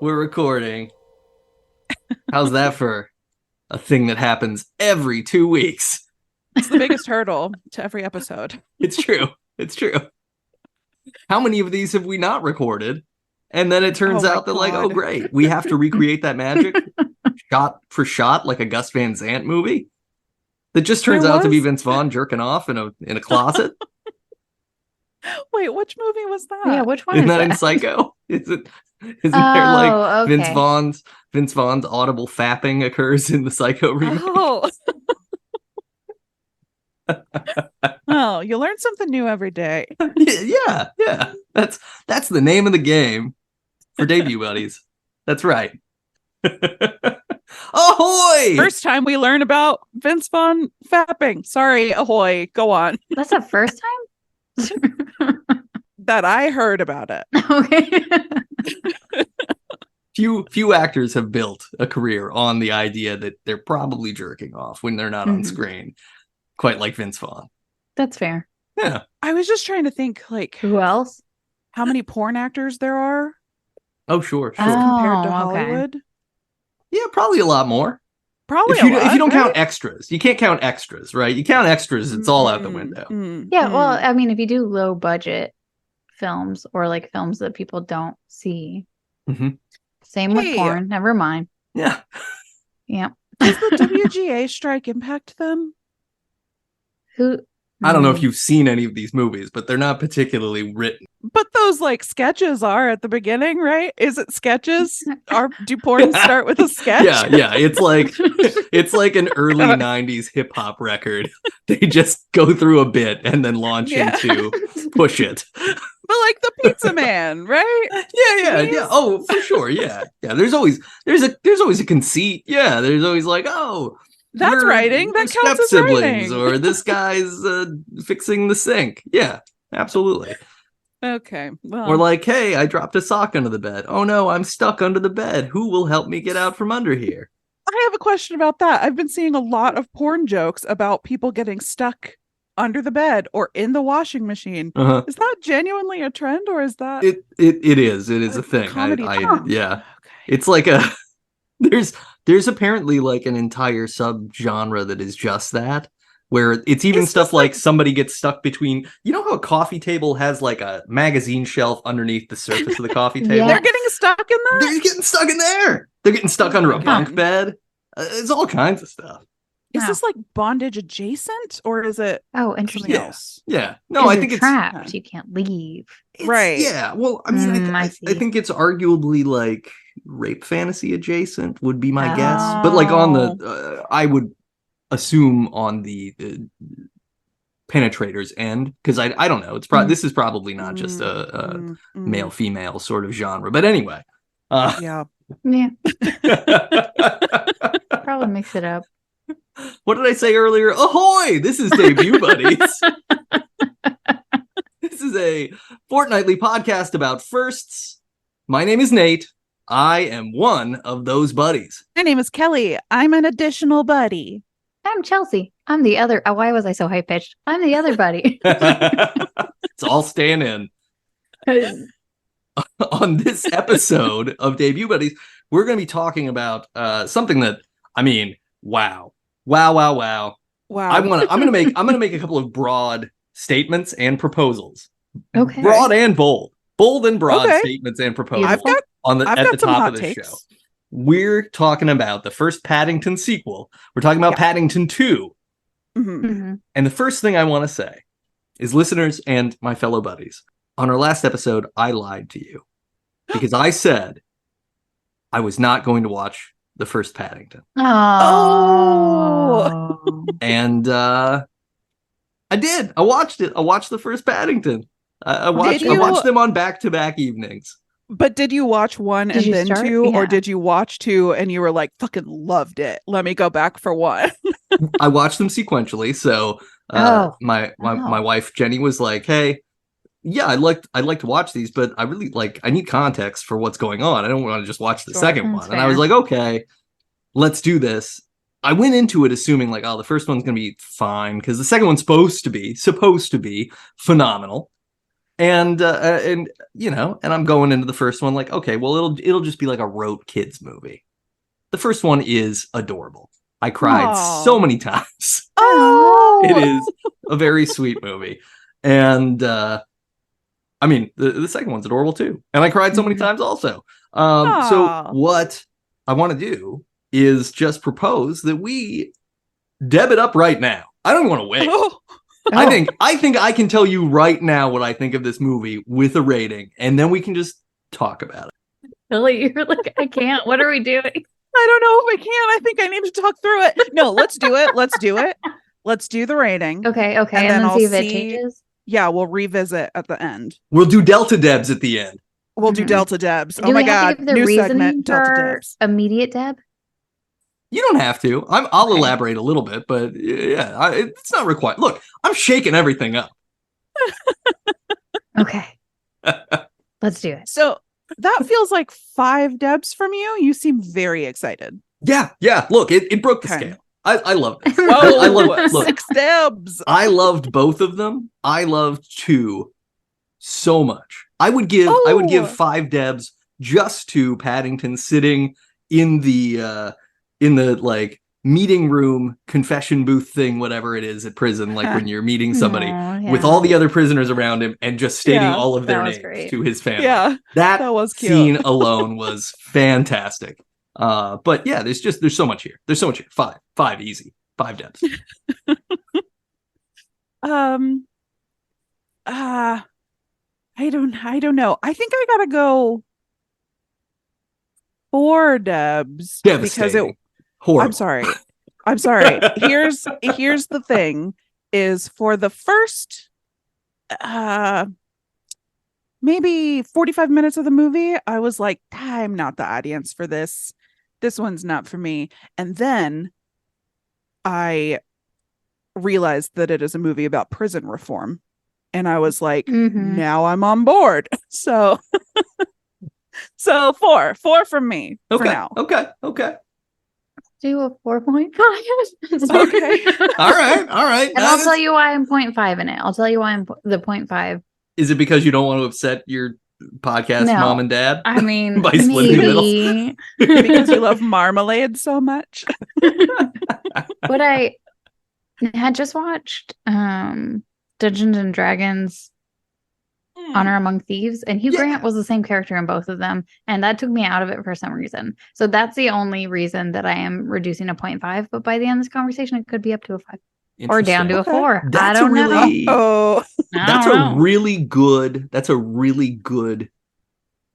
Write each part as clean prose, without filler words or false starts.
We're recording. How's that for a thing that happens every 2 weeks? It's the biggest hurdle to every episode. It's true. It's true. How many of these have we not recorded? And then it turns out that, like, oh, great, we have to recreate that magic shot for shot like a Gus Van Sant movie that just turns out to be Vince Vaughn jerking off in a closet. Wait, which movie was that? Yeah, which one Isn't is that in Psycho? Isn't there like okay. Vince Vaughn's audible fapping occurs in the Psycho remake? Oh. Well, you learn something new every day. Yeah. That's the name of the game for debut buddies. That's right. Ahoy! First time we learn about Vince Vaughn fapping. Sorry, ahoy. Go on. That's the first time? That I heard about it. Okay. Few actors have built a career on the idea that they're probably jerking off when they're not on screen, quite like Vince Vaughn. That's fair. Yeah. I was just trying to think, like, who else? How many porn actors there are? Oh, sure. Compared to Hollywood? Yeah, probably a lot more. Probably if you don't count extras. You can't count extras, right? You count extras, it's all out the window. Yeah, well, I mean, if you do low budget films or like films that people don't see. Same with porn. Never mind. Yeah. Yeah. Does the WGA strike impact them? I don't know if you've seen any of these movies, but they're not particularly written. But those like sketches are at the beginning, right? Is it sketches? Do porn start with a sketch? Yeah. It's like an early 90s hip hop record. They just go through a bit and then launch into push it. But like the Pizza Man, right? Yeah. Oh, for sure. Yeah. There's always a conceit. Yeah. There's always like, oh, that's writing. That counts as siblings, writing. Or this guy's fixing the sink. Yeah, absolutely. Okay. Well. Or like, hey, I dropped a sock under the bed. Oh no, I'm stuck under the bed. Who will help me get out from under here? I have a question about that. I've been seeing a lot of porn jokes about people getting stuck under the bed or in the washing machine. Is that genuinely a trend, or is that it is a thing? Yeah. Okay. It's like there's apparently like an entire subgenre that is just that, where it's even stuff like somebody gets stuck between, you know how a coffee table has like a magazine shelf underneath the surface of the coffee table? They're getting stuck in that? They're getting stuck in there. They're getting stuck under a bunk bed. It's all kinds of stuff. Is this like bondage adjacent, or is it interesting else? Yeah. No, I think it's trapped. You can't leave. Right. Yeah. Well, I mean, I think it's arguably like rape fantasy adjacent would be my guess. But like on the, I would assume on the penetrator's end, because I don't know. It's this is probably not just a male female sort of genre. But anyway. Yeah. Probably mix it up. What did I say earlier? Ahoy! This is Debut Buddies. This is a fortnightly podcast about firsts. My name is Nate. I am one of those buddies. My name is Kelly. I'm an additional buddy. I'm Chelsea. I'm the other. Why was I so high pitched? I'm the other buddy. It's all staying in. On this episode of Debut Buddies, we're going to be talking about something that, I mean, wow. I'm gonna make a couple of broad statements and proposals. Okay. Broad and bold and broad statements and proposals. I've got at the top of the takes. show. We're talking about the first Paddington sequel. We're talking about Paddington 2. And the first thing I want to say is, listeners and my fellow buddies, on our last episode, I lied to you because I said I was not going to watch the first Paddington. Oh. And I did. I watched it. I watched the first Paddington. I watched them on back-to-back evenings. But did you watch one and then two, or did you watch two and you were like, fucking loved it, let me go back for one? I watched them sequentially. So my wife Jenny was like, hey, yeah, I'd like to watch these, but I really I need context for what's going on. I don't want to just watch the second one. Fair. And I was like, okay, let's do this. I went into it assuming like, oh, the first one's going to be fine because the second one's supposed to be phenomenal. And and I'm going into the first one like, okay, well, it'll just be like a rote kids movie. The first one is adorable. I cried so many times. Oh, it is a very sweet movie. And the second one's adorable too. And I cried so many times also. So what I want to do is just propose that we deb it up right now. I don't want to wait. I think I can tell you right now what I think of this movie with a rating, and then we can just talk about it. Really? You're like, I can't. What are we doing? I don't know if I can. I think I need to talk through it. No, let's do it. Let's do it. Let's do the rating. Okay. And then see if it changes. Yeah, we'll revisit at the end. We'll do Delta Debs at the end. We'll do Delta Debs. Do my God. New segment, Delta Debs. Immediate Deb? You don't have to. I'll elaborate a little bit, but yeah, it's not required. Look, I'm shaking everything up. Okay. Let's do it. So that feels like 5 Debs from you. You seem very excited. Yeah. Look, it broke the scale. I loved it. I love 6 Debs. I loved both of them. I loved 2 so much. I would give 5 Debs just to Paddington sitting in the like meeting room confession booth thing, whatever it is at prison, like when you're meeting somebody with all the other prisoners around him and just stating all of their names to his family. Yeah, that was cute. Scene alone was fantastic. But yeah, there's so much here. There's so much here. 5 easy. 5 Debs. I don't know. I think I gotta go 4 Debs because it. Horrible. I'm sorry. Here's the thing: is for the first, maybe 45 minutes of the movie, I was like, I'm not the audience for this. This one's not for me. And then I realized that it is a movie about prison reform. And I was like, now I'm on board. So 4 from me for now. Okay. Do a 4.5. Okay. All right. And I'll tell you why I'm 0.5 in it. I'll tell you why I'm the 0.5. Is it because you don't want to upset your podcast mom and dad? I mean, by splitting the middle? Because you love marmalade so much. But I had just watched Dungeons and Dragons Honor Among Thieves, and Hugh Grant was the same character in both of them, and that took me out of it for some reason. So that's the only reason that I am reducing to 0.5, but by the end of this conversation it could be up to a 5 or down to a 4. That's I don't know. That's a really good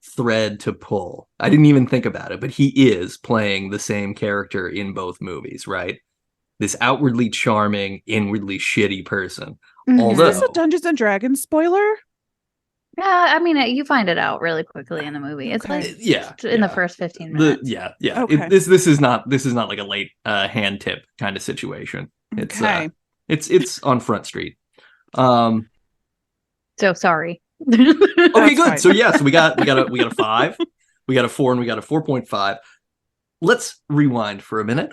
thread to pull. I didn't even think about it, but he is playing the same character in both movies, right? This outwardly charming, inwardly shitty person. Although, is this a Dungeons and Dragons spoiler? Yeah, I mean, you find it out really quickly in the movie. It's like in the first 15 minutes. Okay. This is not like a late hand tip kind of situation. It's it's on Front Street. So sorry. Okay, good. Fine. So so we got a 5, we got a 4, and we got a 4.5. Let's rewind for a minute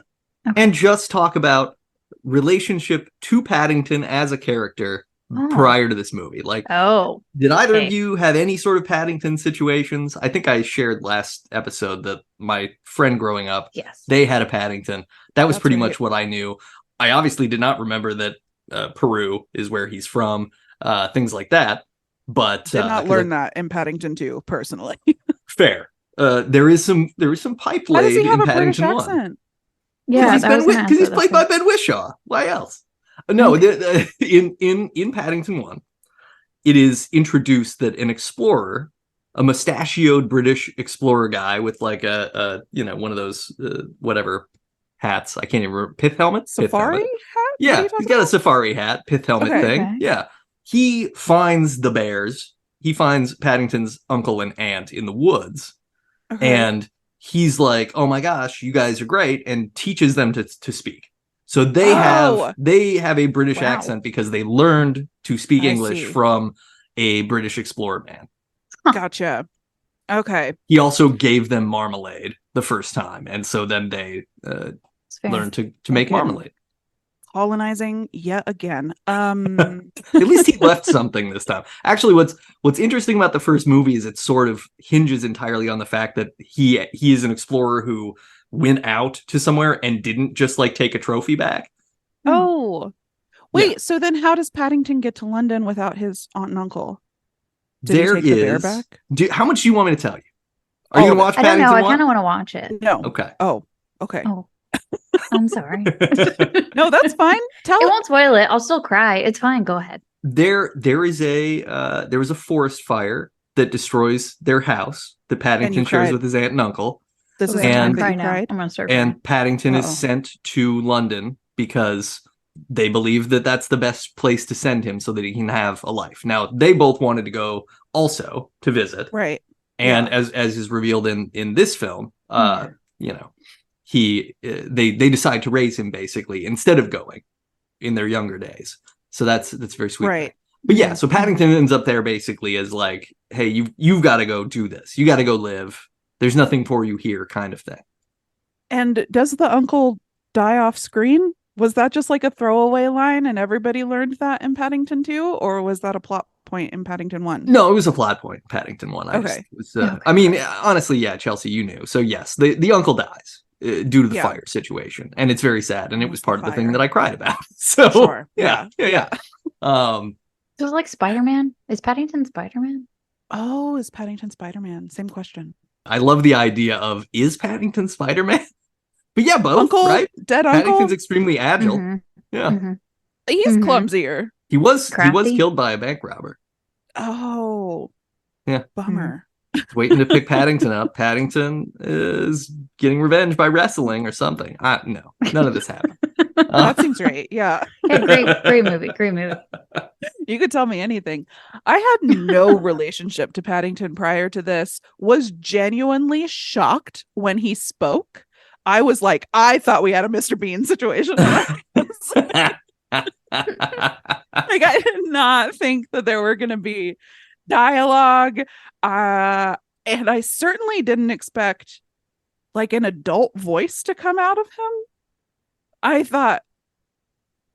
and just talk about relationship to Paddington as a character prior to this movie. Like, did either of you have any sort of Paddington situations? I think I shared last episode that my friend growing up, they had a Paddington. That was pretty much what I knew. I obviously did not remember that Peru is where he's from, things like that. But did not learn that in Paddington 2, personally. Fair. There is some pipe laid in Paddington 1. Yeah, because he's played by Ben Whishaw. Why else? No, in Paddington 1, it is introduced that an explorer, a mustachioed British explorer guy with like a one of those whatever hats. I can't even remember. Pith helmet? Safari hat? Yeah, he's got a safari hat, pith helmet thing. Okay. Yeah. He finds the bears. He finds Paddington's uncle and aunt in the woods. Okay. And he's like, oh my gosh, you guys are great, and teaches them to speak. So they have a British accent because they learned to speak English from a British explorer man. Gotcha. Okay. He also gave them marmalade the first time, and so then they learned to make marmalade. colonizing yet again. At least he left something this time. Actually, what's interesting about the first movie is it sort of hinges entirely on the fact that he is an explorer who went out to somewhere and didn't just like take a trophy back. Oh, wait. So then how does Paddington get to London without his aunt and uncle? Did he take the bear back? How much do you want me to tell you? Are you going to watch I Paddington? don't know. I kind of want to watch it. No. Okay. Oh, okay. Oh, I'm sorry. No, that's fine. It won't spoil it. I'll still cry. It's fine. Go ahead. There was a forest fire that destroys their house that Paddington shares with his aunt and uncle. This is Okay, the time I'm that you now. cried? I'm gonna start And crying. Paddington is sent to London because they believe that that's the best place to send him so that he can have a life. Now, they both wanted to go also to visit. Right. And as is revealed in this film, you know, they decide to raise him basically instead of going in their younger days. So that's very sweet. Right. But yeah, so Paddington ends up there basically as like, hey, you've got to go do this. You got to go live. There's nothing for you here, kind of thing. And does the uncle die off screen? Was that just like a throwaway line and everybody learned that in Paddington 2? Or was that a plot point in Paddington 1? No, it was a plot point in Paddington 1. Okay. I mean, honestly, yeah, Chelsea, you knew. So yes, the uncle dies due to the fire situation. And it's very sad. And it was part of the thing that I cried about. So Sure. yeah. So it's like Spider-Man. Is Paddington Spider-Man? Oh, is Paddington Spider-Man? Same question. I love the idea of, is Paddington Spider-Man? But yeah, both, Uncle, right? Dead uncle? Paddington's extremely agile. Mhm. Yeah. Mhm. He's clumsier. He was Crafty? killed by a bank robber. Oh. Yeah. Bummer. He's waiting to pick Paddington up. Paddington is getting revenge by wrestling or something. No, none of this happened. That seems right. Yeah. Hey, great movie. Great movie. You could tell me anything. I had no relationship to Paddington prior to this, was genuinely shocked when he spoke. I was like, I thought we had a Mr. Bean situation. Like, I did not think that there were going to be dialogue. And I certainly didn't expect like an adult voice to come out of him. I thought,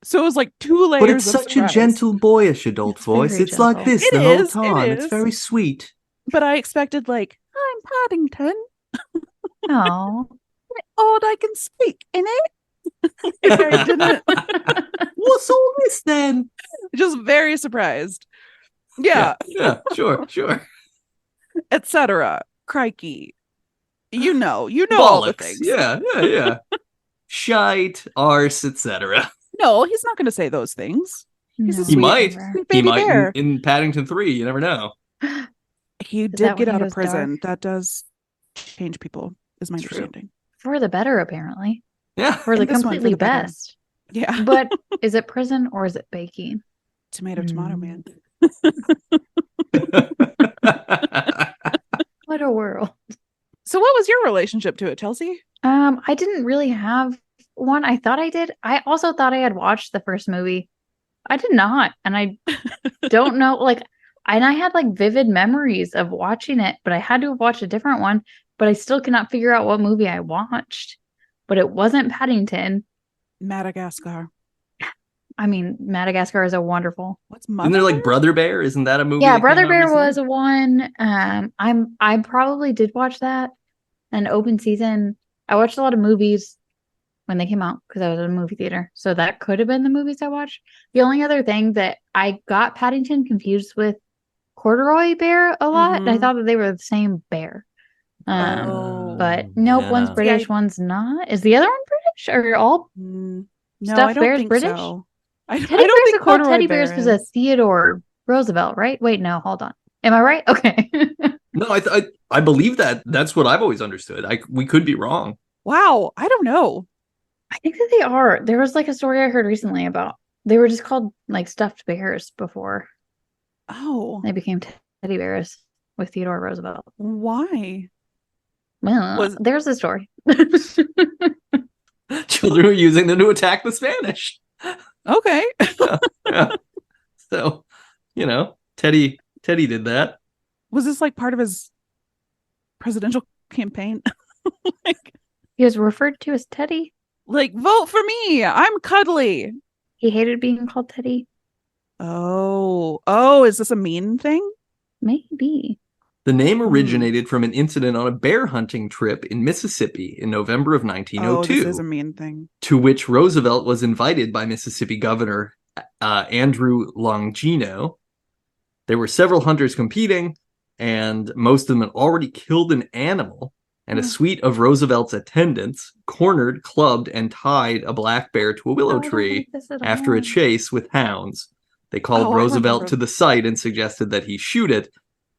so it was like two layers. But it's such a gentle, boyish adult voice. It's gentle. like this the whole time. It's very sweet. But I expected like, I'm Paddington. Oh. Old I can speak in it. I didn't. What's all this then? Just very surprised. Yeah. Sure. Etc. Crikey. You know Bollocks. all the things. Yeah. Shite, arse, etc. No, he's not going to say those things. He's a No. sweet, He might. sweet He baby might bear. in Paddington 3. You never know. He Is did that get when out he of was prison. dark? That does change people, is my It's true. understanding. For the better, apparently. Yeah. For the And this one for completely the better. best. Yeah. But is it prison or is it baking? Tomato, man. What a world. So what was your relationship to it, Chelsea? I didn't really have one. I thought I did. I also thought I had watched the first movie. I did not. And I don't know, like, and I had like vivid memories of watching it, but I had to have watched a different one, but I still cannot figure out what movie I watched. But it wasn't Paddington. Madagascar. I mean, Madagascar is a wonderful. What's Isn't there like Brother Bear? Isn't that a movie? Yeah, that Brother came out Bear recently? was a one. I probably did watch that. An open season. I watched a lot of movies when they came out because I was in a movie theater. So that could have been the movies I watched. The only other thing that I got Paddington confused with Corduroy Bear a lot. I thought that they were the same bear. But nope, yeah. one's British, one's not. Is the other one British? Are all No, stuffed I don't bears think British? so. I Teddy don't bears think are called Corduroy teddy Bear bears because of is. Theodore Roosevelt, right? Wait, no, hold on. Am I right? Okay. No, I believe that. That's what I've always understood. We could be wrong. Wow, I don't know. I think that they are. There was like a story I heard recently about they were just called like stuffed bears before Oh, they became teddy bears with Theodore Roosevelt. why? Well, there's the story. Children were using them to attack the Spanish. Okay. Yeah. So, Teddy did that. Was this like part of his presidential campaign? He was referred to as Teddy. Like, vote for me. I'm cuddly. He hated being called Teddy. Oh, is this a mean thing? Maybe. The name originated from an incident on a bear hunting trip in Mississippi in November of 1902. Oh, this is a mean thing. To which Roosevelt was invited by Mississippi Governor Andrew Longino. There were several hunters competing, and most of them had already killed an animal, and a suite of Roosevelt's attendants cornered, clubbed, and tied a black bear to a willow tree after a chase with hounds. They called Roosevelt to the site and suggested that he shoot it,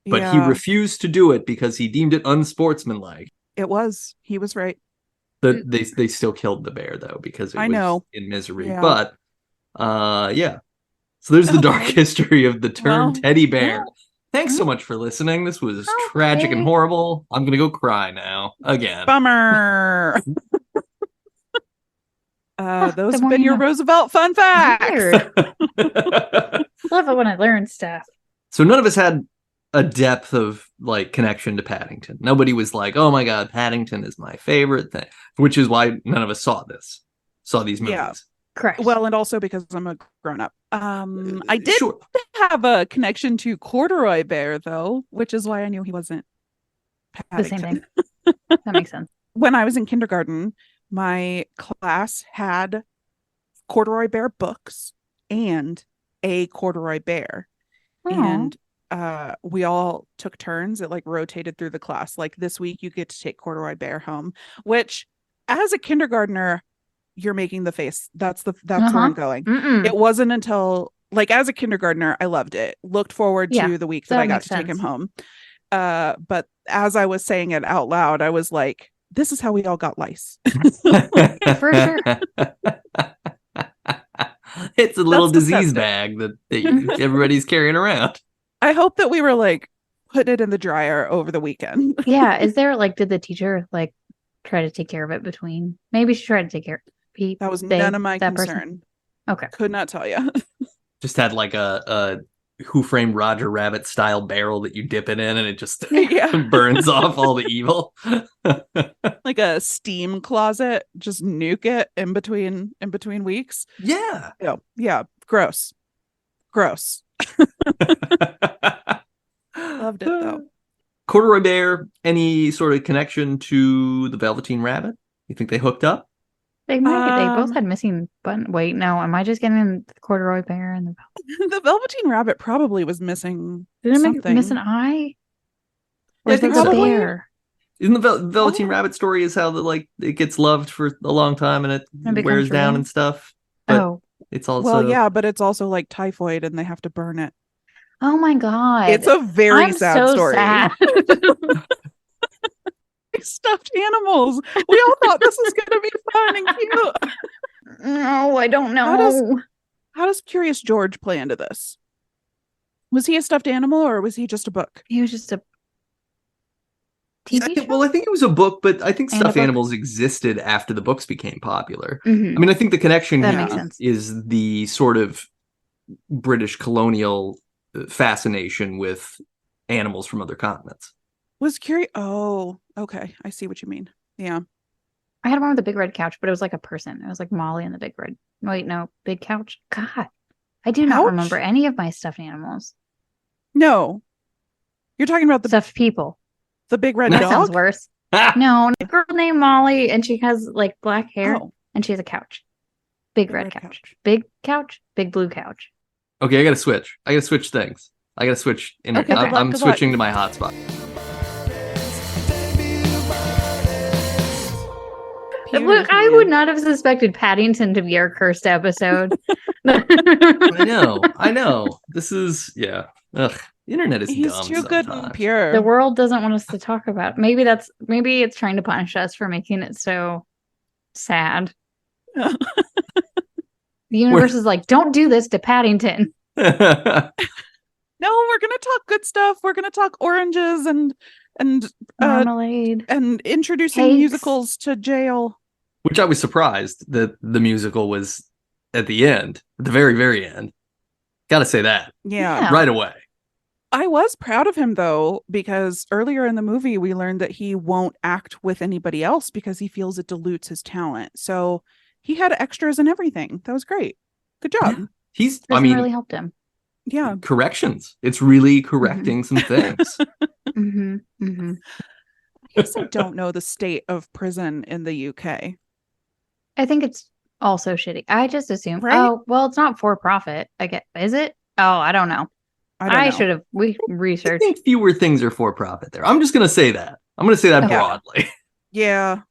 but he refused to do it because he deemed it unsportsmanlike. He was right. They still killed the bear, though, because it was in misery. Yeah. But, yeah. So there's the dark history of the term teddy bear. Thanks so much for listening. This was tragic and horrible. I'm going to go cry now. Again. Bummer. Those have been your Roosevelt fun facts. Love it when I learn stuff. So none of us had a depth of like connection to Paddington. Nobody was like, oh my God, Paddington is my favorite thing, which is why none of us saw these movies. Yeah. Correct. Well, and also because I'm a grown-up. I did have a connection to Corduroy Bear, though, which is why I knew he wasn't Paddington. The same thing. That makes sense. When I was in kindergarten, my class had Corduroy Bear books and a Corduroy Bear. Aww. And we all took turns. It like rotated through the class. Like this week you get to take Corduroy Bear home, which as a kindergartner, you're making the face. That's where I'm going. It wasn't until like as a kindergartner, I loved it. Looked forward to the week that I got to take him home. But as I was saying it out loud, I was like, this is how we all got lice. For sure. It's a little disease bag that everybody's carrying around. I hope that we were like putting it in the dryer over the weekend. Yeah. Is there like, did the teacher like try to take care of it between? Maybe she tried to take care of it. That was none of my concern. Person? Okay. Could not tell you. Just had like a Who Framed Roger Rabbit style barrel that you dip it in and it just burns off all the evil. Like a steam closet, just nuke it in between weeks. Yeah. Yeah. Gross. Loved it though. Corduroy Bear, any sort of connection to the Velveteen Rabbit? You think they hooked up? They both had missing button. Wait, no, am I just getting the Corduroy Bear and the Velveteen Rabbit probably was missing. Did it miss an eye? Or I think so. Bear? Isn't the Velveteen Rabbit story is how it gets loved for a long time and it wears down and stuff? But it's also but it's also like typhoid and they have to burn it. Oh my God. It's a very sad story. Sad. Stuffed animals. We all thought this was going to be fun and cute. No, I don't know. How does Curious George play into this? Was he a stuffed animal or was he just a book? He was just a TV show? I think it was a book, but I think stuffed animals existed after the books became popular. Mm-hmm. I mean, I think the connection here is the sort of British colonial fascination with animals from other continents. Was curious. Oh, okay. I see what you mean. Yeah. I had one with a big red couch, but it was like a person. It was like Molly and the big red. Wait, no, big couch. God, I do not remember any of my stuffed animals. No, you're talking about the stuffed people. The big red dog. That sounds worse. No, a girl named Molly, and she has like black hair, and she has a couch. Big red couch. Big couch. Big blue couch. Okay, I gotta switch things. I gotta switch. Okay, I'm switching to my hotspot. I would not have suspected Paddington to be our cursed episode. I know. This is Ugh. The internet is He's dumb too sometimes. Good and pure. The world doesn't want us to talk about. Maybe it's trying to punish us for making it so sad. The universe is like, don't do this to Paddington. No, we're gonna talk good stuff. We're gonna talk oranges and marmalade and introducing musicals to jail. Which I was surprised that the musical was at the end, at the very, very end. Gotta say that. Yeah. Right away. I was proud of him though, because earlier in the movie we learned that he won't act with anybody else because he feels it dilutes his talent. So he had extras and everything. That was great. Good job. Yeah. He's, Doesn't really helped him. Yeah. Corrections. It's really correcting some things. I guess I don't know the state of prison in the UK. I think it's also shitty. I just assume. Right? Oh, well, it's not for profit. I get. Is it? Oh, I don't know. I should have researched. I think fewer things are for profit there. I'm just going to say that. I'm going to say that broadly. Yeah.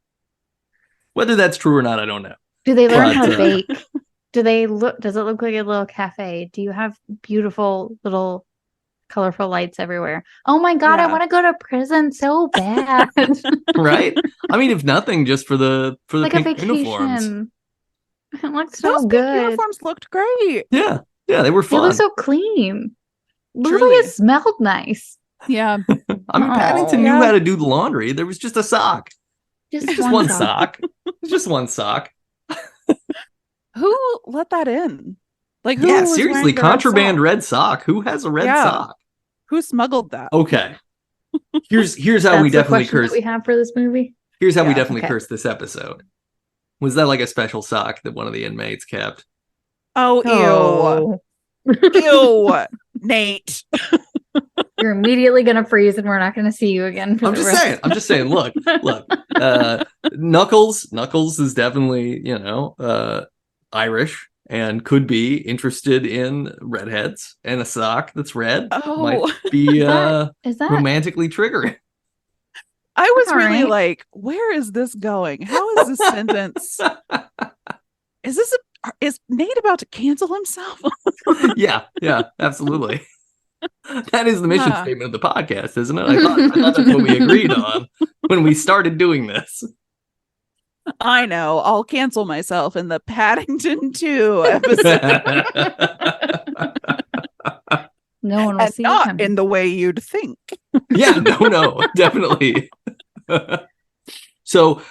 Whether that's true or not, I don't know. Do they learn how to bake? Does it look like a little cafe? Do you have beautiful little colorful lights everywhere? Oh my God, I want to go to prison so bad. Right? I mean, if nothing, just for the like pink a vacation. uniforms. It looks so Those good. pink uniforms looked great. Yeah, they were fun. They look so clean. Looked like it smelled nice. Yeah. I mean, Paddington knew how to do the laundry. There was just a sock. Just one sock. Just one sock. Who let that in? Like, who? Yeah, was seriously, contraband red sock. Who has a red sock? Who smuggled that? Okay. Here's how we definitely curse. That we have for this movie. Here's how we definitely curse this episode. Was that like a special sock that one of the inmates kept? Oh, ew. Ew. Nate. You're immediately gonna freeze and we're not gonna see you again. I'm just saying. Look. Knuckles is definitely, Irish and could be interested in redheads, and a sock that's red might be is that romantically triggering. I was really like, where is this going? How is this sentence? Is Nate about to cancel himself? Yeah, absolutely. That is the mission statement of the podcast, isn't it? I thought that's what we agreed on when we started doing this. I know. I'll cancel myself in the Paddington 2 episode. No one will see not him in the way you'd think. Yeah, no, definitely. So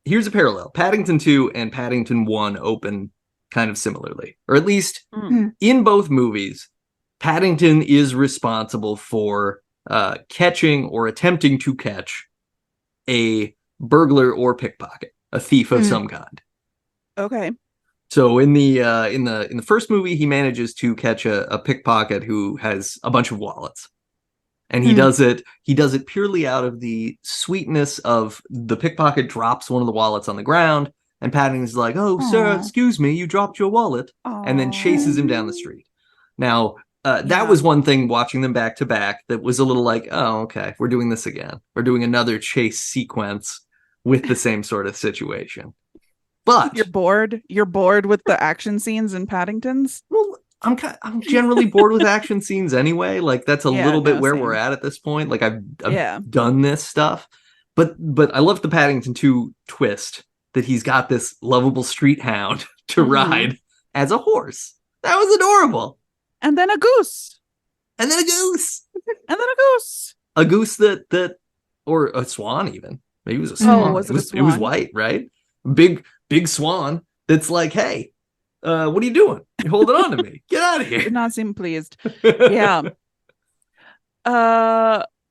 here's a parallel. Paddington 2 and Paddington 1 open kind of similarly, or at least in both movies, Paddington is responsible for catching or attempting to catch a burglar or pickpocket, a thief of some kind. Okay. So in the first movie, he manages to catch a pickpocket who has a bunch of wallets. And he does it purely out of the sweetness of the pickpocket drops one of the wallets on the ground, and Paddington's like, "Oh, sir, excuse me, you dropped your wallet," and then chases him down the street. Now, that was one thing watching them back to back that was a little like, oh, okay, we're doing this again. We're doing another chase sequence with the same sort of situation. But you're bored. You're bored with the action scenes in Paddington's. Well, I'm generally bored with action scenes anyway. Like that's a little bit where we're at this point. Like I've done this stuff, but I love the Paddington 2 twist that he's got this lovable street hound to ride as a horse. That was adorable. And then a goose. And then a goose. And then a goose. A goose that or a swan even. Maybe it was a swan. Oh, was it a swan? It was white, right? Big swan that's like, hey, what are you doing? You're holding on to me. Get out of here. Did not seem pleased. Yeah.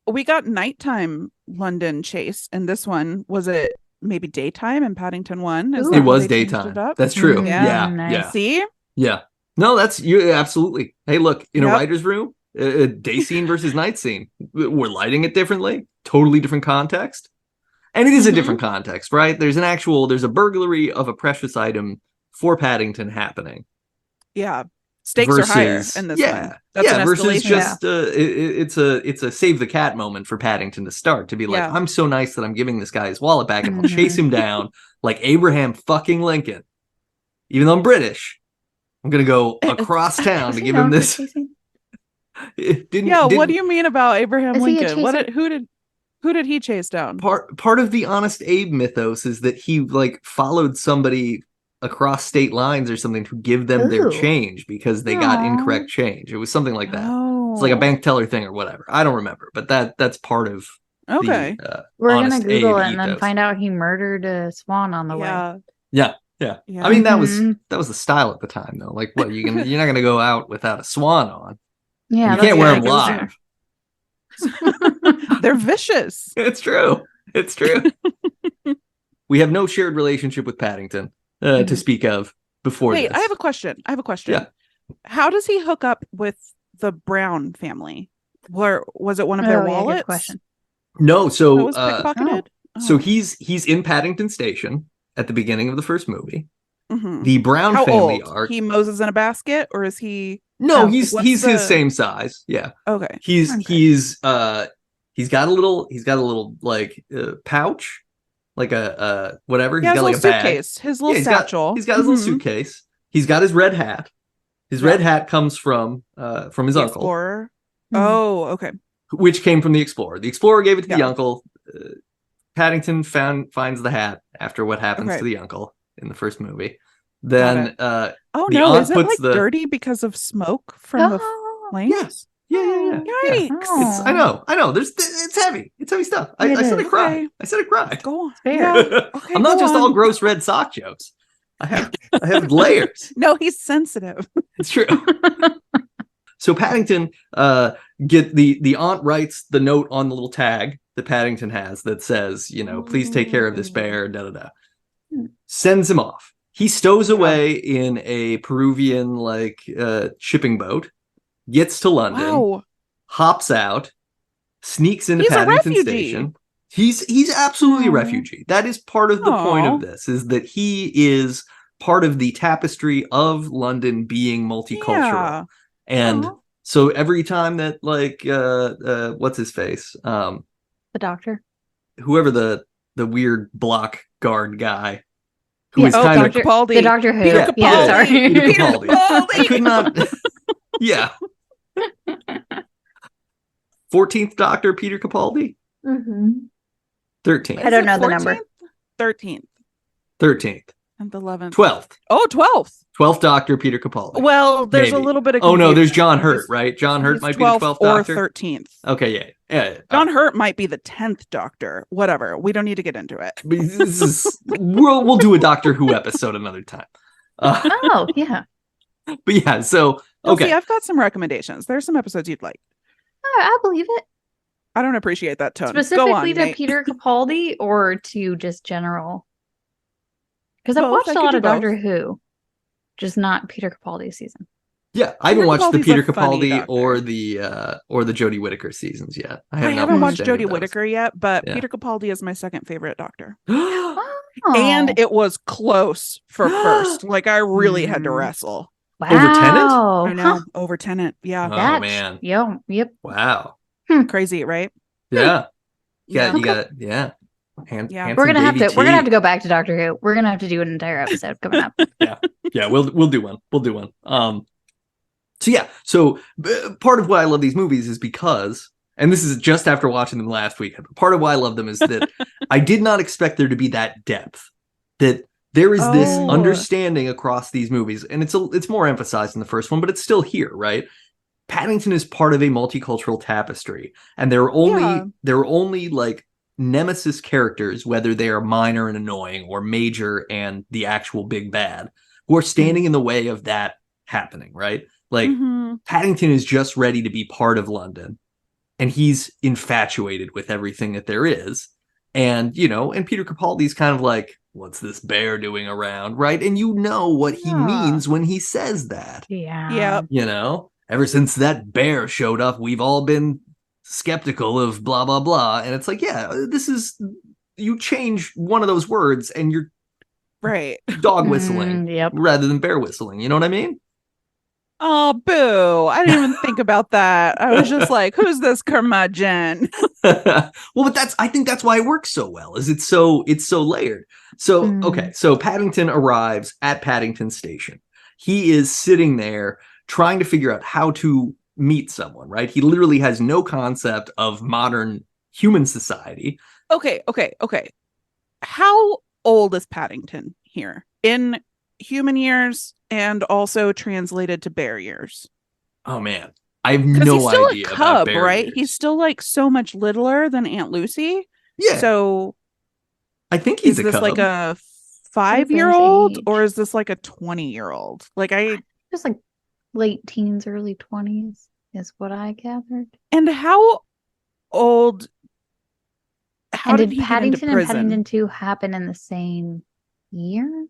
We got nighttime London chase, and this one was it maybe daytime in Paddington 1? It was daytime. That's true. Yeah. Nice. Yeah. See? Yeah. No, that's you absolutely. Hey, look, in a writer's room, day scene versus night scene. We're lighting it differently, totally different context. And it is a different context, right? There's a burglary of a precious item for Paddington happening. Yeah. Stakes are higher in this one. That's an versus escalation. just it's a save the cat moment for Paddington to start, to be like, I'm so nice that I'm giving this guy his wallet back and I'll chase him down like Abraham fucking Lincoln. Even though I'm British, I'm gonna go across town to give him this. What do you mean about Abraham Lincoln? Who did he chase down? Part of the Honest Abe mythos is that he like followed somebody across state lines or something to give them their change because they got incorrect change. It was something like that. It's like a bank teller thing or whatever. I don't remember, but that's part of the, we're gonna Honest Google Abe it and then find out he murdered a swan on the way. Yeah. I mean, that was the style at the time, though. Like, what you're not gonna go out without a swan on. Yeah, you can't wear them live. They're vicious. It's true. We have no shared relationship with Paddington to speak of. before Wait, this. I have a question. Yeah. How does he hook up with the Brown family? Or was it one of their wallets? Good question. No, That so was pickpocketed? so he's in Paddington Station at the beginning of the first movie. Mhm. The Brown How family old? are He Moses in a basket, or is he? no, Oh, he's what's his the- same size. Yeah. Okay. He's Okay. he's got a little like pouch, like a whatever. Yeah, He's got his like a little bag. suitcase, his little Yeah, satchel. he's got his little Mhm. suitcase. He's got his red hat. His Yeah. red hat comes from his The uncle, Explorer. Mhm. Oh, okay. which came from the Explorer. The Explorer gave it to the Yeah. uncle. Paddington finds the hat after what happens Okay. to the uncle in the first movie. Then Oh the no, aunt is it puts like the dirty because of smoke from the flames? Yes. Yeah. Yikes. I know. It's heavy. It's heavy stuff. I It said is. I cry. Okay. I said I cry. Go on. Fair. Yeah. Okay, I'm not go just on. all gross red sock jokes. I have layers. No, he's sensitive. It's true. So Paddington get the aunt writes the note on the little tag that Paddington has that says, please take care of this bear, sends him off. He stows away in a Peruvian shipping boat, gets to London, Wow. hops out, sneaks into He's a Paddington refugee. Station. He's absolutely a refugee. That is part of the point Aw. of this, is that he is part of the tapestry of London being multicultural. Yeah. And Aw. so every time that what's his face? The doctor. Whoever the weird block guard guy who is Oh, kind Dr. of Capaldi. The Doctor Who. Peter Yeah, Capaldi. sorry. Peter Peter Capaldi. Capaldi. I could not. Yeah. 14th Doctor Peter Capaldi? Mm-hmm. 13th. I don't know the number. 13th 13th. and 11th. 12th. Oh, 12th. 12th Doctor Peter Capaldi. Well, there's Maybe. a little bit of Oh no, there's confusion. John Hurt, He's- right? John Hurt he's might be the 12th or Doctor. 13th. Okay, yeah. John Hurt might be the 10th Doctor. Whatever. We don't need to get into it. We'll do a Doctor Who episode another time. Oh, yeah. But yeah, so Kelsey, okay. I've got some recommendations. There's some episodes you'd like. I believe it. I don't appreciate that tone. Go Specifically on, to Nate. Peter Capaldi or to just general? Because I've Both. watched I a could lot do of Doctor Who, just not Peter Capaldi's season. Yeah, I haven't watched the Capaldi's Peter a funny Capaldi Doctor. or the Jodie Whittaker seasons yet. I haven't watched any of Jodie those. Whittaker yet, but Yeah. Peter Capaldi is my second favorite Doctor. Oh, And it was close for first. Like, I really had to Mm. wrestle. wow. Over Tennant? I know. Over Tennant. Yeah. Oh, That's, man. Yep. Wow. Crazy, right? Yeah. Yeah. You got Yeah. handsome We're gonna have Davy to. We're gonna have T. to go back to Doctor Who. We're gonna have to do an entire episode coming up. Yeah, we'll do one. So part of why I love these movies is because, and this is just after watching them last week, part of why I love them is that I did not expect there to be that depth, that there is this Oh. understanding across these movies, and it's more emphasized in the first one, but it's still here, right? Paddington is part of a multicultural tapestry, and there are only like nemesis characters, whether they are minor and annoying or major and the actual big bad, who are standing in the way of that happening, right? Like Mhm. Paddington is just ready to be part of London, and he's infatuated with everything that there is. And, and Peter Capaldi's kind of like, what's this bear doing around, right? And you know what he means when he says that. Yeah. Yep. Ever since that bear showed up, we've all been skeptical of blah, blah, blah. And it's like, yeah, you change one of those words and you're Right. dog whistling Yep. rather than bear whistling. You know what I mean? Oh, boo. I didn't even think about that. I was just like, who's this curmudgeon? Well, but I think that's why it works so well, is it's so layered. So, okay. So Paddington arrives at Paddington Station. He is sitting there trying to figure out how to meet someone, right? He literally has no concept of modern human society. Okay. How old is Paddington here in human years and also translated to bear years? Oh man, I have Because no he's still idea a about cub, bear right? years. He's still like so much littler than Aunt Lucy. Yeah. So I think he's is this cub. like a What is his 5-year-old age? or is this like a 20-year-old? Like Just like late teens, early 20s is what I gathered. and how old? How And did did he get Paddington into and prison? Paddington 2 happen in the same year?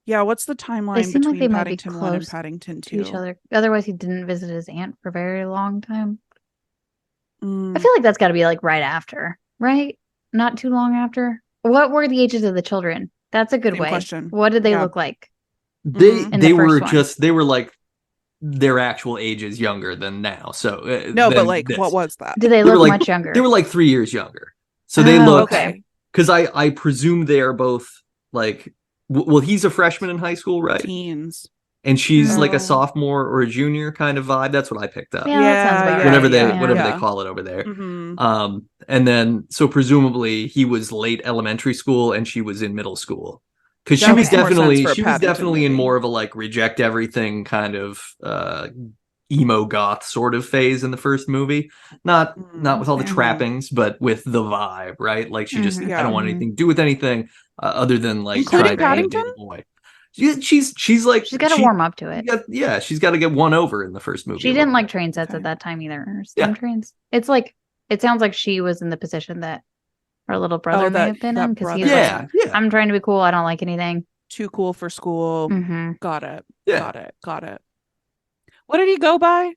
Yeah, what's the timeline seem like they between might be Paddington 1 and close Paddington to each 2? other. Otherwise, he didn't visit his aunt for a very long time. I Mm, feel like that's got to be like right after, right? Not too long after. What were the ages of the children? That's a good Same way. question. What did they Yeah. look like? Mhm. In They the were first one? just they were like their actual ages younger than now. So No, but than like, this. what was that? Did they They were look like much younger? They were like 3 years younger. So they looked Okay. because I presume they are both like well he's a freshman in high school, right? Teens. And she's like a Oh. sophomore or a junior kind of vibe. That's what I picked up. Yeah, that sounds about Whatever right. they call it over there. Mm-hmm. And then so presumably he was late elementary school and she was in middle school. Because she was definitely in more of a like reject everything kind of emo goth sort of phase in the first movie. Not with all the trappings, but with the vibe, right? Like she just I don't want anything to do with anything other than like including trying to be a Paddington. boy. She's like she's got to warm up to it. She's got to get won over in the first movie. She didn't like train sets at that time either. Or steam trains. It's like it sounds like she was in the position that her little brother may have been in because he's like, I'm trying to be cool. I don't like anything. Too cool for school. Mm-hmm. Got it. Yeah. Got it. What did he go by?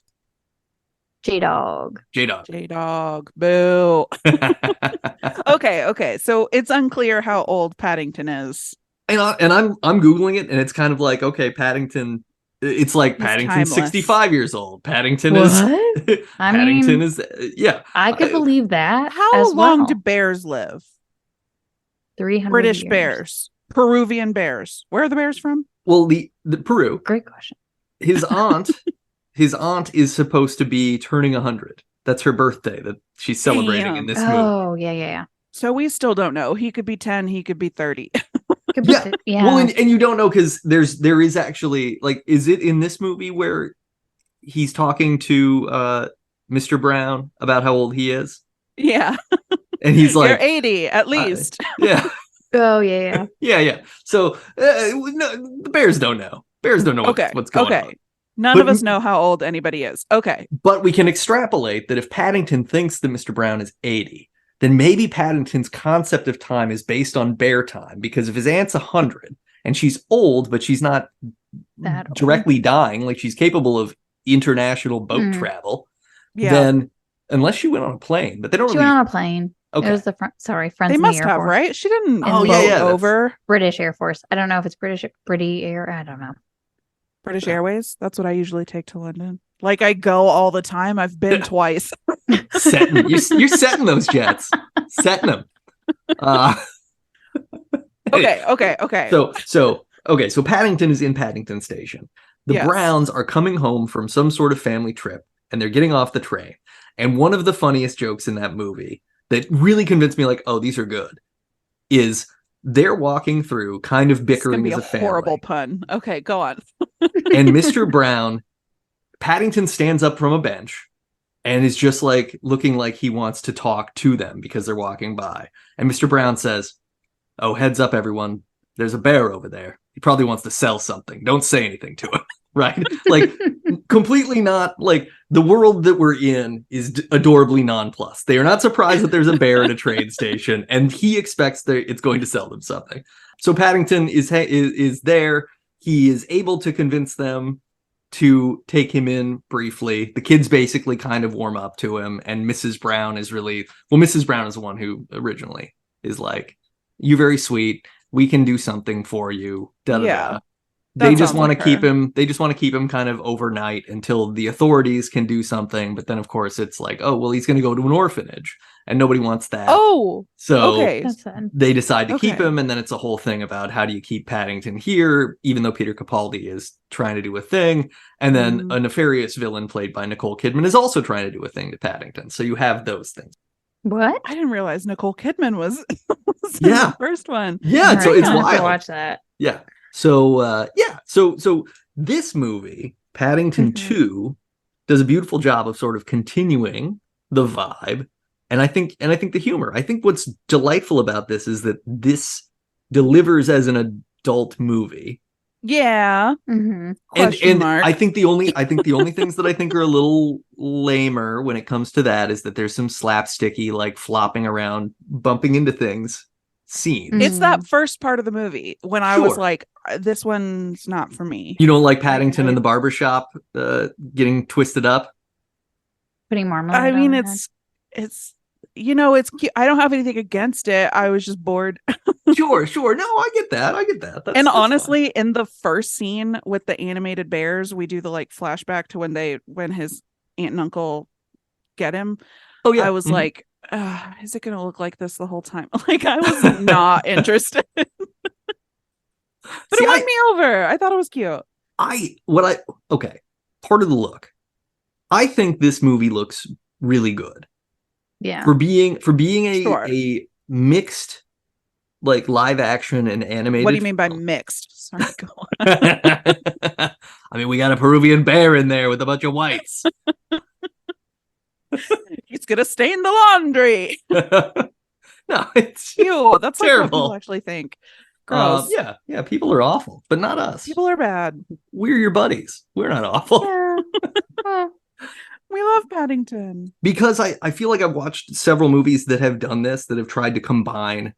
J-Dog. Boo. Okay. So it's unclear how old Paddington is. And I'm Googling it, and it's kind of like, okay, Paddington. It's like Paddington's 65 years old. Paddington is. Paddington is. Yeah, I could believe that. How long do bears live? 300 British years. bears, Peruvian bears. Where are the bears from? Well, the Peru. Great question. His aunt is supposed to be turning 100. That's her birthday that she's celebrating in this movie. Oh, yeah. So we still don't know. He could be 10. He could be 30. Yeah. Well, and you don't know because there is actually like, is it in this movie where he's talking to Mr. Brown about how old he is? Yeah. And he's like, you're 80 at least. Yeah. Oh, yeah. Yeah. So no, the bears don't know. Bears don't know what's going on. None of us know how old anybody is. Okay. But we can extrapolate that if Paddington thinks that Mr. Brown is 80, then maybe Paddington's concept of time is based on bear time, because if his aunt's 100 and she's old, but she's not directly dying, like she's capable of international boat travel, then unless she went on a plane, but they don't. She went on a plane. Okay. It was the friends. They in must the Air have, Force. right? She didn't. Over British Air Force. I don't know if it's British Air. I don't know. British Airways. That's what I usually take to London. Like I go all the time. I've been twice. You're setting those jets. Setting them. Okay. So Paddington is in Paddington Station. The Browns are coming home from some sort of family trip, and they're getting off the train. And one of the funniest jokes in that movie that really convinced me, like, oh, these are good, is they're walking through, kind of bickering as a family. Horrible pun. Okay, go on. And Mr. Brown, Paddington stands up from a bench and is just like looking like he wants to talk to them because they're walking by. And Mr. Brown says, "Oh, heads up, everyone. There's a bear over there. He probably wants to sell something. Don't say anything to him." Right? Like, completely not like the world that we're in is adorably nonplussed. They are not surprised that there's a bear at a train station, and he expects that it's going to sell them something. So Paddington is there. He is able to convince them to take him in briefly. The kids basically kind of warm up to him, and Mrs. Brown is Mrs. Brown is the one who originally is like, "You're very sweet. We can do something for you." Da-da-da. They just want to keep him. They just want to keep him kind of overnight until the authorities can do something. But then, of course, it's like, oh, well, he's going to go to an orphanage, and nobody wants that. Oh, so okay. They decide to keep him, and then it's a whole thing about how do you keep Paddington here, even though Peter Capaldi is trying to do a thing, and then a nefarious villain played by Nicole Kidman is also trying to do a thing to Paddington. So you have those things. What? I didn't realize Nicole Kidman was in the first one. Yeah, so it's wild. To watch that. Yeah. So so this movie, Paddington 2, does a beautiful job of sort of continuing the vibe, and I think the humor. I think what's delightful about this is that this delivers as an adult movie. Yeah. And I think the only things that I think are a little lamer when it comes to that is that there's some slapsticky, like flopping around, bumping into things scenes. It's that first part of the movie when I was like, this one's not for me. You don't like Paddington in the barbershop getting twisted up? Putting marmalade. I mean, on it's it's cute. I don't have anything against it. I was just bored. Sure. No, I get that. And that's honestly, fine. in the first scene with the animated bears, we do the like flashback to when his aunt and uncle get him. Oh yeah. I was like, is it gonna look like this the whole time? Like, I was not interested. But it won me over. I thought it was cute. Okay. Part of the look. I think this movie looks really good. Yeah. For being a mixed like live action and animated. What do you mean by mixed? Sorry, go on. I mean, we got a Peruvian bear in there with a bunch of whites. He's gonna stain the laundry. No, it's ew. That's terrible. Like what people actually think. Gross. Yeah. People are awful, but not us. People are bad. We're your buddies. We're not awful. Yeah. We love Paddington. Because I feel like I've watched several movies that have done this, that have tried to combine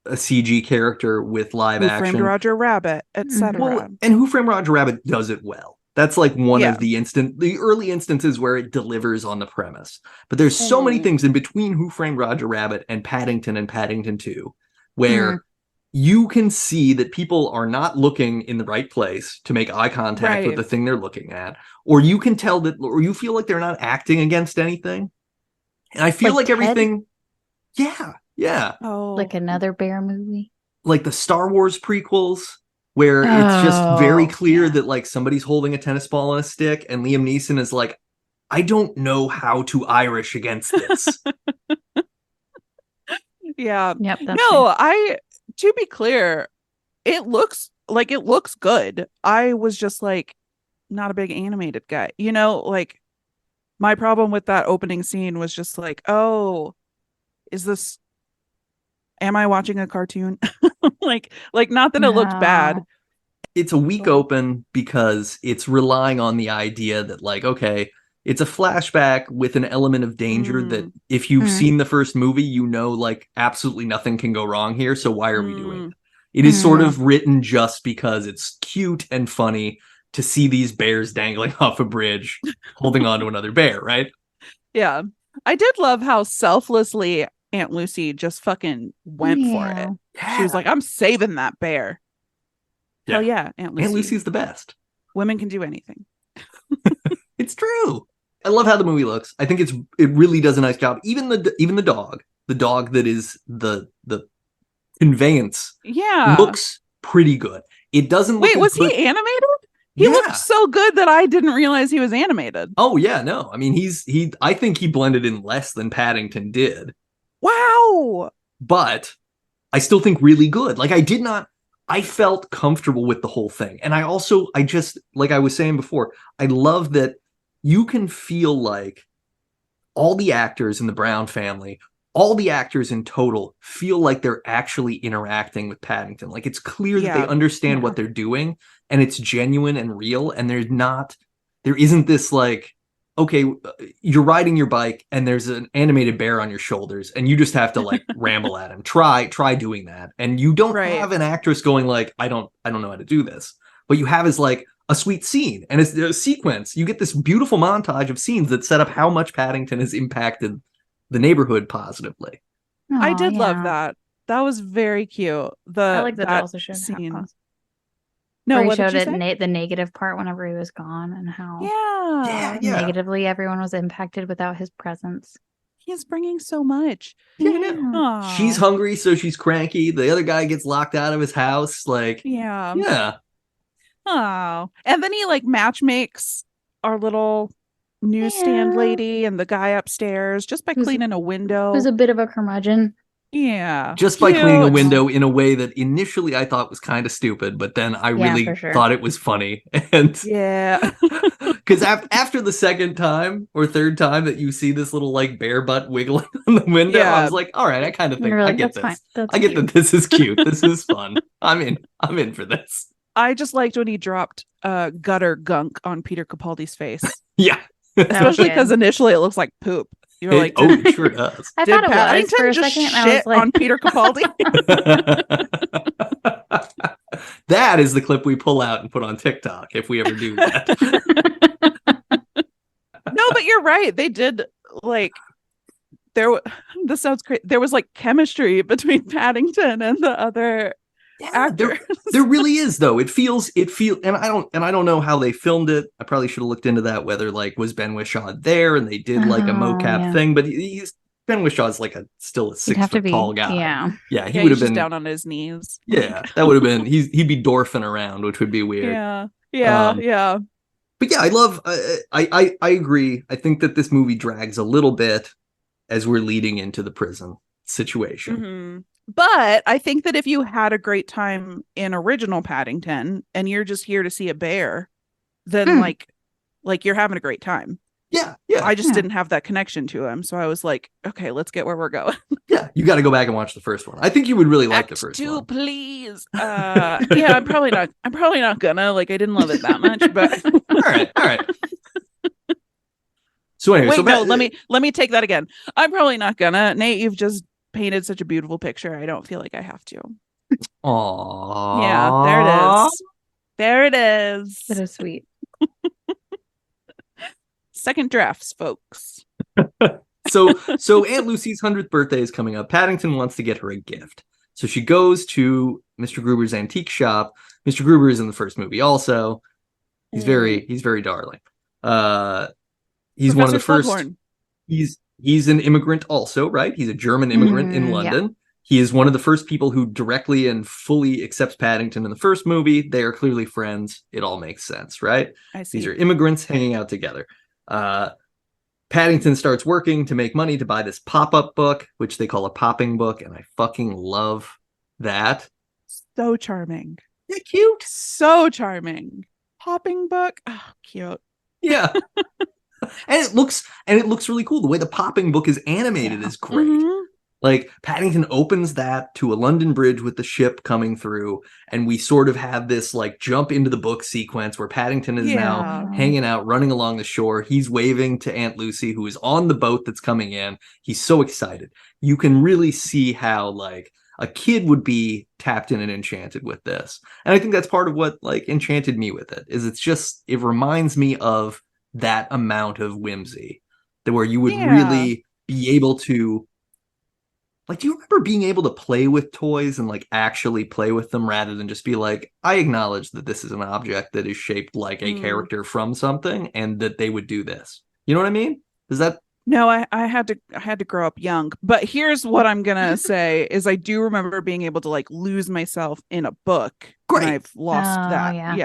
a CG character with live Who action. Framed Roger Rabbit, etc. Well, and Who Framed Roger Rabbit does it well. That's like one of the early instances where it delivers on the premise. But there's so many things in between Who Framed Roger Rabbit and Paddington 2, where you can see that people are not looking in the right place to make eye contact with the thing they're looking at. Or you can tell that, or you feel like they're not acting against anything. And I feel like everything. Yeah. Oh. Like another bear movie. Like the Star Wars prequels, where it's just very clear that like somebody's holding a tennis ball on a stick, and Liam Neeson is like, I don't know how to Irish against this. Yeah. Yep. To be clear, it looks good. I was just like, not a big animated guy. Like my problem with that opening scene was just like, oh, am I watching a cartoon? like not that it looked bad. It's a weak open because it's relying on the idea that like, okay, it's a flashback with an element of danger that if you've seen the first movie, like absolutely nothing can go wrong here. So why are we doing it? It is sort of written just because it's cute and funny to see these bears dangling off a bridge, holding on to another bear, right? Yeah. I did love how selflessly Aunt Lucy just fucking went for it. Yeah. She was like, I'm saving that bear. Yeah. Hell yeah, Aunt Lucy. Aunt Lucy's the best. Women can do anything. It's true. I love how the movie looks. I think it really does a nice job. Even the dog that is the conveyance, looks pretty good. It doesn't look. Wait, was he animated? He looked so good that I didn't realize he was animated. Oh yeah, no. I mean, I think he blended in less than Paddington did. Wow. But I still think really good. Like I felt comfortable with the whole thing. And I just, like I was saying before, I love that you can feel like all the actors in the Brown family, all the actors in total feel like they're actually interacting with Paddington. Like it's clear that they understand what they're doing, and it's genuine and real. And there isn't this like, okay, you're riding your bike and there's an animated bear on your shoulders and you just have to like ramble at him. Try doing that. And you don't have an actress going like, I don't know how to do this. What you have is like a sweet scene, and it's a sequence. You get this beautiful montage of scenes that set up how much Paddington has impacted the neighborhood positively. I did love that. That was very cute. I like that also showed scene. No, what showed it the negative part whenever he was gone, and how negatively everyone was impacted without his presence. He's bringing so much. Yeah. She's hungry, so she's cranky. The other guy gets locked out of his house. Like, yeah. Oh, and then he like matchmakes our little newsstand lady and the guy upstairs just by cleaning a window. Who's a bit of a curmudgeon. Yeah. Just by cleaning a window in a way that initially I thought was kind of stupid, but then I really thought it was funny. And because after the second time or third time that you see this little like bear butt wiggling on the window, I was like, all right, I kind of think I get this. I get that this is cute. This is fun. I'm in for this. I just liked when he dropped gutter gunk on Peter Capaldi's face. Yeah. Especially because initially it looks like poop. You're like, it sure does. I thought it was for a just second. Shit I was like, on Peter Capaldi. That is the clip we pull out and put on TikTok if we ever do that. No, but you're right. They did this sounds crazy. There was chemistry between Paddington and the other actors. There really is, though. It feels, and I don't know how they filmed it. I probably should have looked into that, whether was Ben Whishaw there and they did a mocap thing, but Ben Wishaw's still a 6 foot tall guy. Yeah, he would have been down on his knees. Yeah, that would have been. He'd be dwarfing around, which would be weird. Yeah. But yeah, I love. I agree. I think that this movie drags a little bit as we're leading into the prison situation. Mm-hmm. But I think that if you had a great time in original Paddington and you're just here to see a bear, then you're having a great time. Yeah. I just didn't have that connection to him, so I was like, okay, let's get where we're going. Yeah, you got to go back and watch the first one. I think you would really like the first one. Please. Yeah, I'm probably not gonna. I didn't love it that much, but all right. So anyway, let me take that again. I'm probably not gonna. Nate, you've just painted such a beautiful picture. I don't feel like I have to. Aww. Yeah, there it is. That is sweet. Second drafts, folks. So Aunt Lucy's 100th birthday is coming up. Paddington wants to get her a gift. So she goes to Mr. Gruber's antique shop. Mr. Gruber is in the first movie also. He's very darling. He's one of the first. He's an immigrant also, right? He's a German immigrant in London. Yeah. He is one of the first people who directly and fully accepts Paddington in the first movie. They are clearly friends. It all makes sense, right? I see. These are immigrants hanging out together. Paddington starts working to make money to buy this pop-up book, which they call a popping book, and I fucking love that. So charming. Yeah, cute. So charming. Popping book. Oh, cute. Yeah. And it looks really cool. The way the popping book is animated is great. Mm-hmm. Paddington opens that to a London bridge with the ship coming through, and we sort of have this jump into the book sequence where Paddington is now hanging out, running along the shore. He's waving to Aunt Lucy, who is on the boat that's coming in. He's so excited. You can really see how a kid would be tapped in and enchanted with this. And I think that's part of what enchanted me with it, is it reminds me of that amount of whimsy, that where you would really be able to do you remember being able to play with toys and actually play with them rather than just be I acknowledge that this is an object that is shaped like a character from something and that they would do this. You know what I mean? Is that No, I had to grow up young. But here's what I'm gonna say is I do remember being able to lose myself in a book. Great. And I've lost that.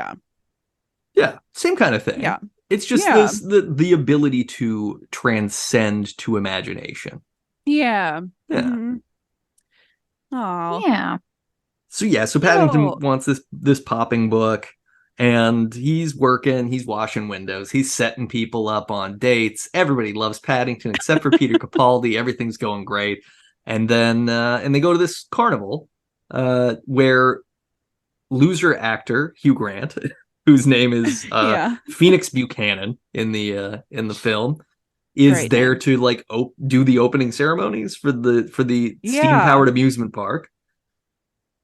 Yeah. Same kind of thing. Yeah. It's just the ability to transcend to imagination. Yeah. Yeah. Mm-hmm. Oh. Yeah. So Paddington wants this popping book, and he's working, he's washing windows, he's setting people up on dates. Everybody loves Paddington except for Peter Capaldi. Everything's going great. And then and they go to this carnival where loser actor Hugh Grant, whose name is Phoenix Buchanan in the film, is there to do the opening ceremonies for the steam-powered amusement park.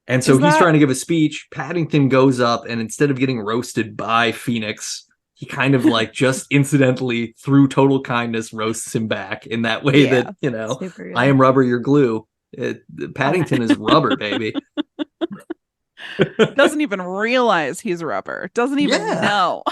And so he's trying to give a speech. Paddington goes up, and instead of getting roasted by Phoenix, he kind of just incidentally, through total kindness, roasts him back in that way that, I am rubber, you're glue. Paddington is rubber, baby. Doesn't even realize he's rubber. Doesn't even know.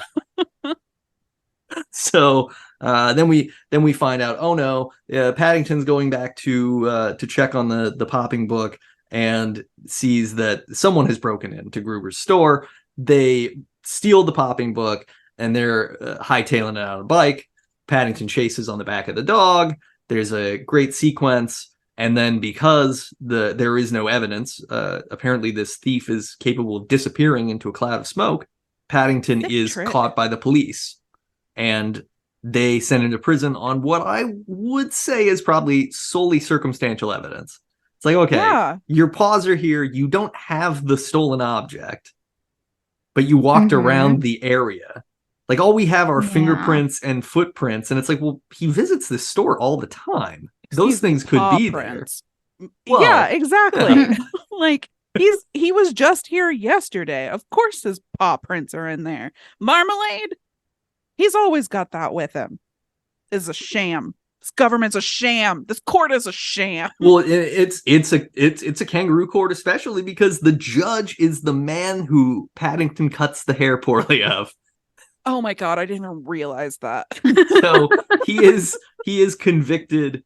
So then we find out, oh no, Paddington's going back to check on the popping book and sees that someone has broken into Gruber's store. They steal the popping book and they're hightailing it on a bike. Paddington chases on the back of the dog. There's a great sequence. And then because there is no evidence, apparently this thief is capable of disappearing into a cloud of smoke. Paddington is caught by the police, and they send him to prison on what I would say is probably solely circumstantial evidence. It's okay, your paws are here. You don't have the stolen object, but you walked around the area. All we have are fingerprints and footprints. And it's well, he visits this store all the time. Those things could be prints. There. Well, yeah, exactly. He was just here yesterday. Of course his paw prints are in there. Marmalade? He's always got that with him. Is a sham. This government's a sham. This court is a sham. Well, it's a kangaroo court, especially because the judge is the man who Paddington cuts the hair poorly of. Oh my god, I didn't even realize that. So he is convicted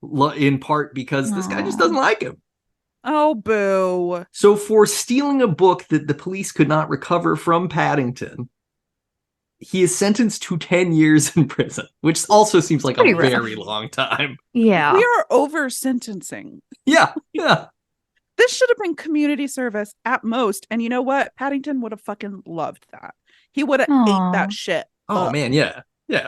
in part because this guy just doesn't like him. Oh, boo. So for stealing a book that the police could not recover from Paddington, he is sentenced to 10 years in prison, which also seems like a very long time. Yeah. We are over sentencing. Yeah. This should have been community service at most. And you know what? Paddington would have fucking loved that. He would have ate that shit. Oh, man, yeah.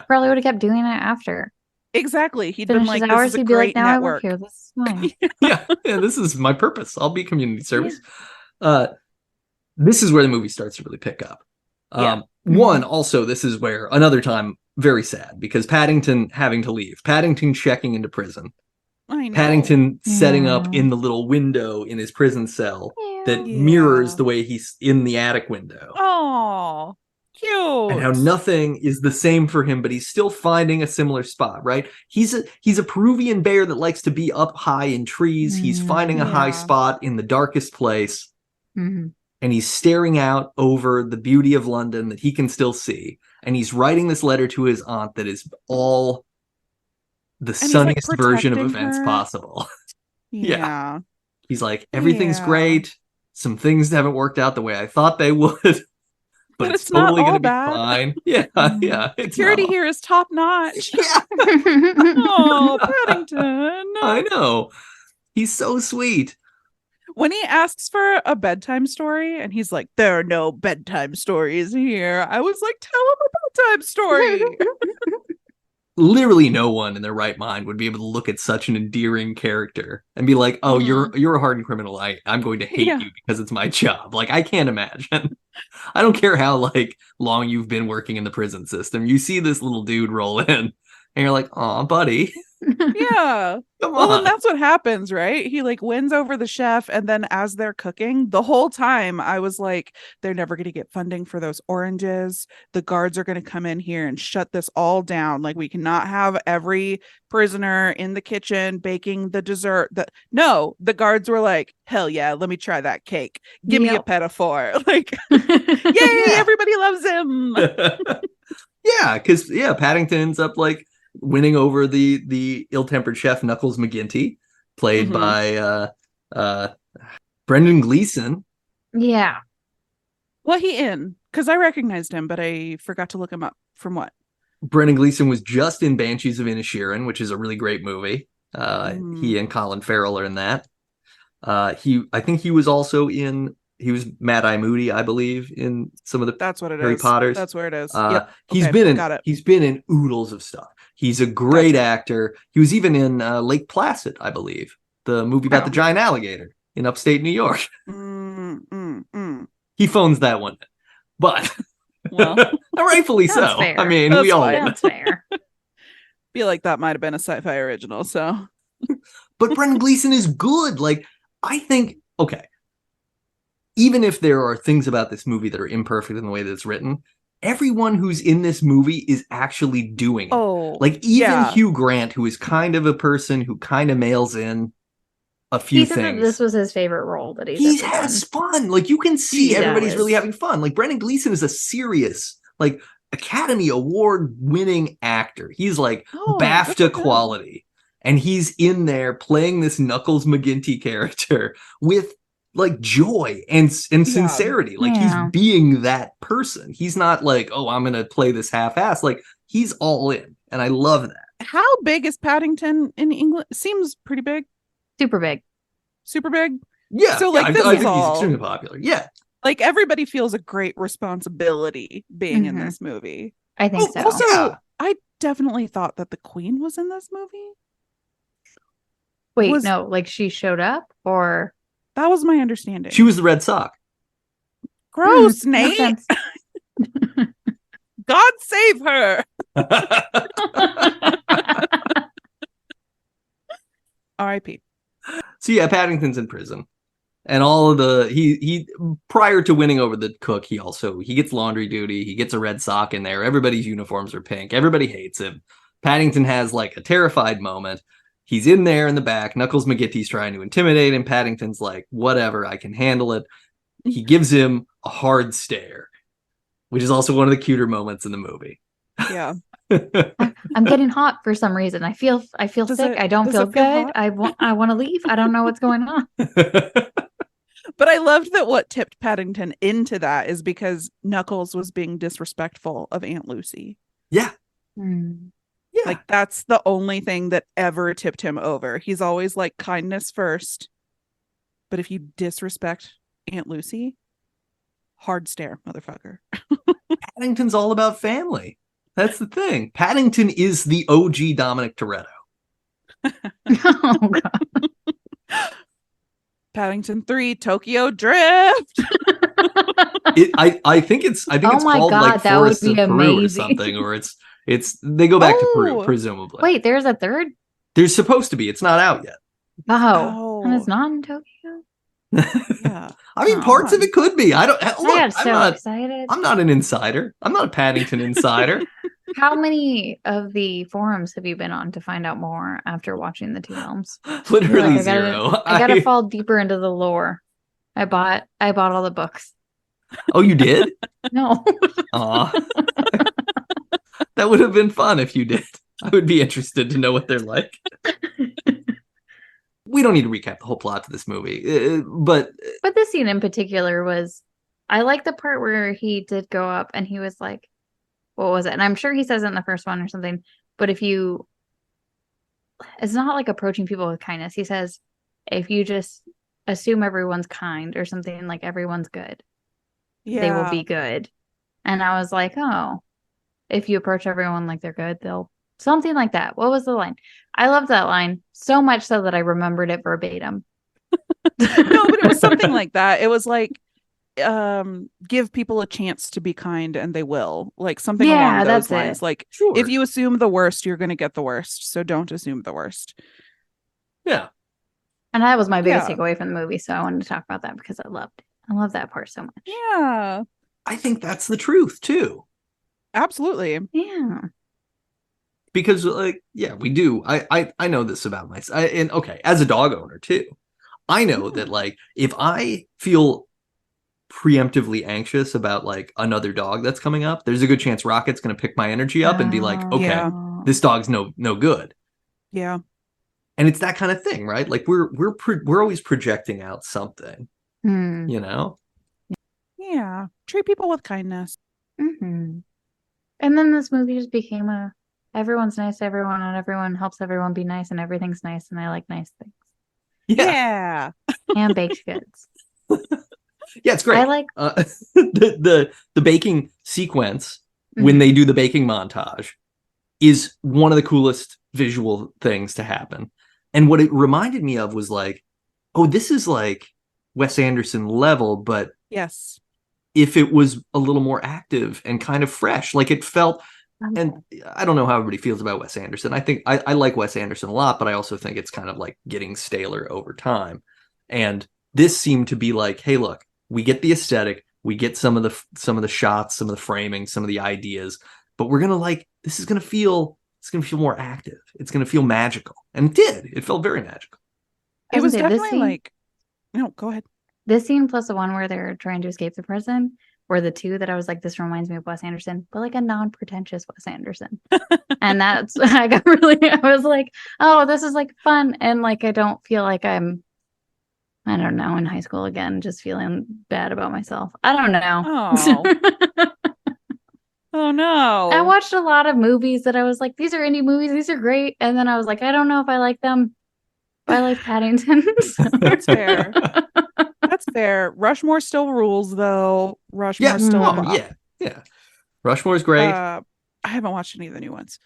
Probably would have kept doing it after. Exactly. He'd Finish been like, his hours, this is a he'd be great like, now network. I work here. This is fine. yeah, this is my purpose. I'll be community service. This is where the movie starts to really pick up. One, also, this is where another time very sad because Paddington having to leave. Paddington checking into prison. I know. Paddington setting up in the little window in his prison cell that mirrors the way he's in the attic window. Oh, cute. And how nothing is the same for him, but he's still finding a similar spot, right? He's a Peruvian bear that likes to be up high in trees. He's finding a high spot in the darkest place. And he's staring out over the beauty of London that he can still see. And he's writing this letter to his aunt that is all the sunniest version of events possible. Yeah. He's like, everything's great. Some things haven't worked out the way I thought they would. But it's totally going to be fine. Yeah. Security here is top notch. Yeah. Oh, Paddington. I know. He's so sweet. When he asks for a bedtime story and he's like, there are no bedtime stories here, I was like, tell him a bedtime story. Literally no one in their right mind would be able to look at such an endearing character and be like, oh, you're a hardened criminal. I'm going to hate you because it's my job. Like, I can't imagine. I don't care how long you've been working in the prison system. You see this little dude roll in and you're like, aw, buddy. Yeah. Come well, on. and that's what happens, right? He wins over the chef, and then as they're cooking, the whole time I was like, they're never going to get funding for those oranges. The guards are going to come in here and shut this all down. Like, we cannot have every prisoner in the kitchen baking the dessert. No, the guards were like, hell yeah, let me try that cake. Give me a pedophore. Like, yay, everybody loves him. Yeah, because Paddington ends up winning over the ill-tempered chef Knuckles McGinty, played by Brendan Gleeson. Yeah. What he in? Because I recognized him, but I forgot to look him up. From what? Brendan Gleeson was just in Banshees of Inisherin, which is a really great movie. He and Colin Farrell are in that. I think he was also in. He was Mad Eye Moody, I believe, in some of the That's what it Harry is. Potters. That's where it is. He's been in oodles of stuff. He's a great actor. He was even in Lake Placid, I believe, the movie about the giant alligator in upstate New York. He phones that one, but well, rightfully so. Fair. I mean, That's we all. fine. That's fair. Feel like that might have been a sci-fi original. So, but Brendan Gleeson is good. I think even if there are things about this movie that are imperfect in the way that it's written, everyone who's in this movie is actually doing it. Oh, even Hugh Grant, who is kind of a person who kind of mails in a few said things. That this was his favorite role that he has fun. You can see everybody's really having fun. Brendan Gleeson is a serious, Academy Award winning actor. He's BAFTA quality. And he's in there playing this Knuckles McGinty character with joy and sincerity. He's being that person. He's not I'm gonna play this half-ass. He's all in, and I love that. How big is Paddington in England? Seems pretty big. Super big. Yeah. So I think he's extremely popular. Yeah. Everybody feels a great responsibility being in this movie. I think so. Also, I definitely thought that the Queen was in this movie. Wait, no, she showed up, or that was my understanding. She was the Red Sock. Gross, Nate. God save her. R.I.P. So Paddington's in prison, And all of he prior to winning over the cook, he gets laundry duty. He gets a red sock in there. Everybody's uniforms are pink. Everybody hates him. Paddington has like a terrified moment. He's in there in the back. Knuckles McGinty's trying to intimidate him. Paddington's like, whatever, I can handle it. He gives him a hard stare, which is also one of the cuter moments in the movie. Yeah. I'm getting hot for some reason. I feel sick. I don't feel good. I want to leave. I don't know what's going on. But I loved that what tipped Paddington into that is because Knuckles was being disrespectful of Aunt Lucy. Yeah. Yeah. Like that's the only thing that ever tipped him over. He's always like kindness first. But if you disrespect Aunt Lucy, hard stare, motherfucker. Paddington's all about family. That's the thing. Paddington is the OG Dominic Toretto. Oh god. Paddington 3 Tokyo Drift. I think it's called God, like that would Forests be of Peru amazing. or something, or it's they go back to Peru, presumably. Wait, there's a third? There's supposed to be. It's not out yet. Oh. And it's not in Tokyo? Yeah. I mean, parts of it could be. I got so excited. I'm not an insider. I'm not a Paddington insider. How many of the forums have you been on to find out more after watching the two films? Literally zero. I gotta fall deeper into the lore. I bought all the books. Oh, you did? No. Aw. That would have been fun if you did. I would be interested to know what they're like. We don't need to recap the whole plot to this movie, but this scene in particular was, I like the part where he did go up and he was like, what was it? And I'm sure he says it in the first one or something, but it's not like approaching people with kindness. He says, if you just assume everyone's kind or something, like everyone's good, they will be good. And I was like, oh, if you approach everyone like they're good, they'll something like that. What was the line? I loved that line so much so that I remembered it verbatim. No, but it was something like that. It was like, give people a chance to be kind and they will. Like something along those lines. It. Like, sure. If you assume the worst, you're going to get the worst. So don't assume the worst. Yeah. And that was my biggest takeaway from the movie. So I wanted to talk about that because I loved it. I love that part so much. Yeah. I think that's the truth too. Absolutely. Yeah. Because we do. I know this about myself. And as a dog owner too, I know that like if I feel preemptively anxious about like another dog that's coming up, there's a good chance Rocket's going to pick my energy up and be like, okay, this dog's no good. Yeah. And it's that kind of thing, right? Like we're always projecting out something, you know? Yeah. Treat people with kindness. Mm-hmm. And then this movie just became everyone's nice to everyone and everyone helps everyone be nice and everything's nice and I like nice things. Yeah. And baked goods. Yeah, it's great. I like the baking sequence when they do the baking montage is one of the coolest visual things to happen. And what it reminded me of was like, oh, this is like Wes Anderson level, but yes, if it was a little more active and kind of fresh, like it felt. And I don't know how everybody feels about Wes Anderson. I think I like Wes Anderson a lot, but I also think it's kind of like getting staler over time. And this seemed to be like, hey, look, we get the aesthetic, we get some of the shots, some of the framing, some of the ideas, but we're gonna it's gonna feel more active. It's gonna feel magical, and it did. It felt very magical. It was definitely like, no, go ahead. This scene plus the one where they're trying to escape the prison were the two that I was like, this reminds me of Wes Anderson, but like a non-pretentious Wes Anderson. And that's I was like, oh, this is like fun, and like I don't feel like I'm, I don't know, in high school again, just feeling bad about myself. I don't know. Oh. Oh no. I watched a lot of movies that I was like, these are indie movies, these are great. And then I was like, I don't know if I like them. But I like Paddington. So. That's fair. That's fair. Rushmore still rules though. Rushmore still yeah. Rushmore's great. I haven't watched any of the new ones.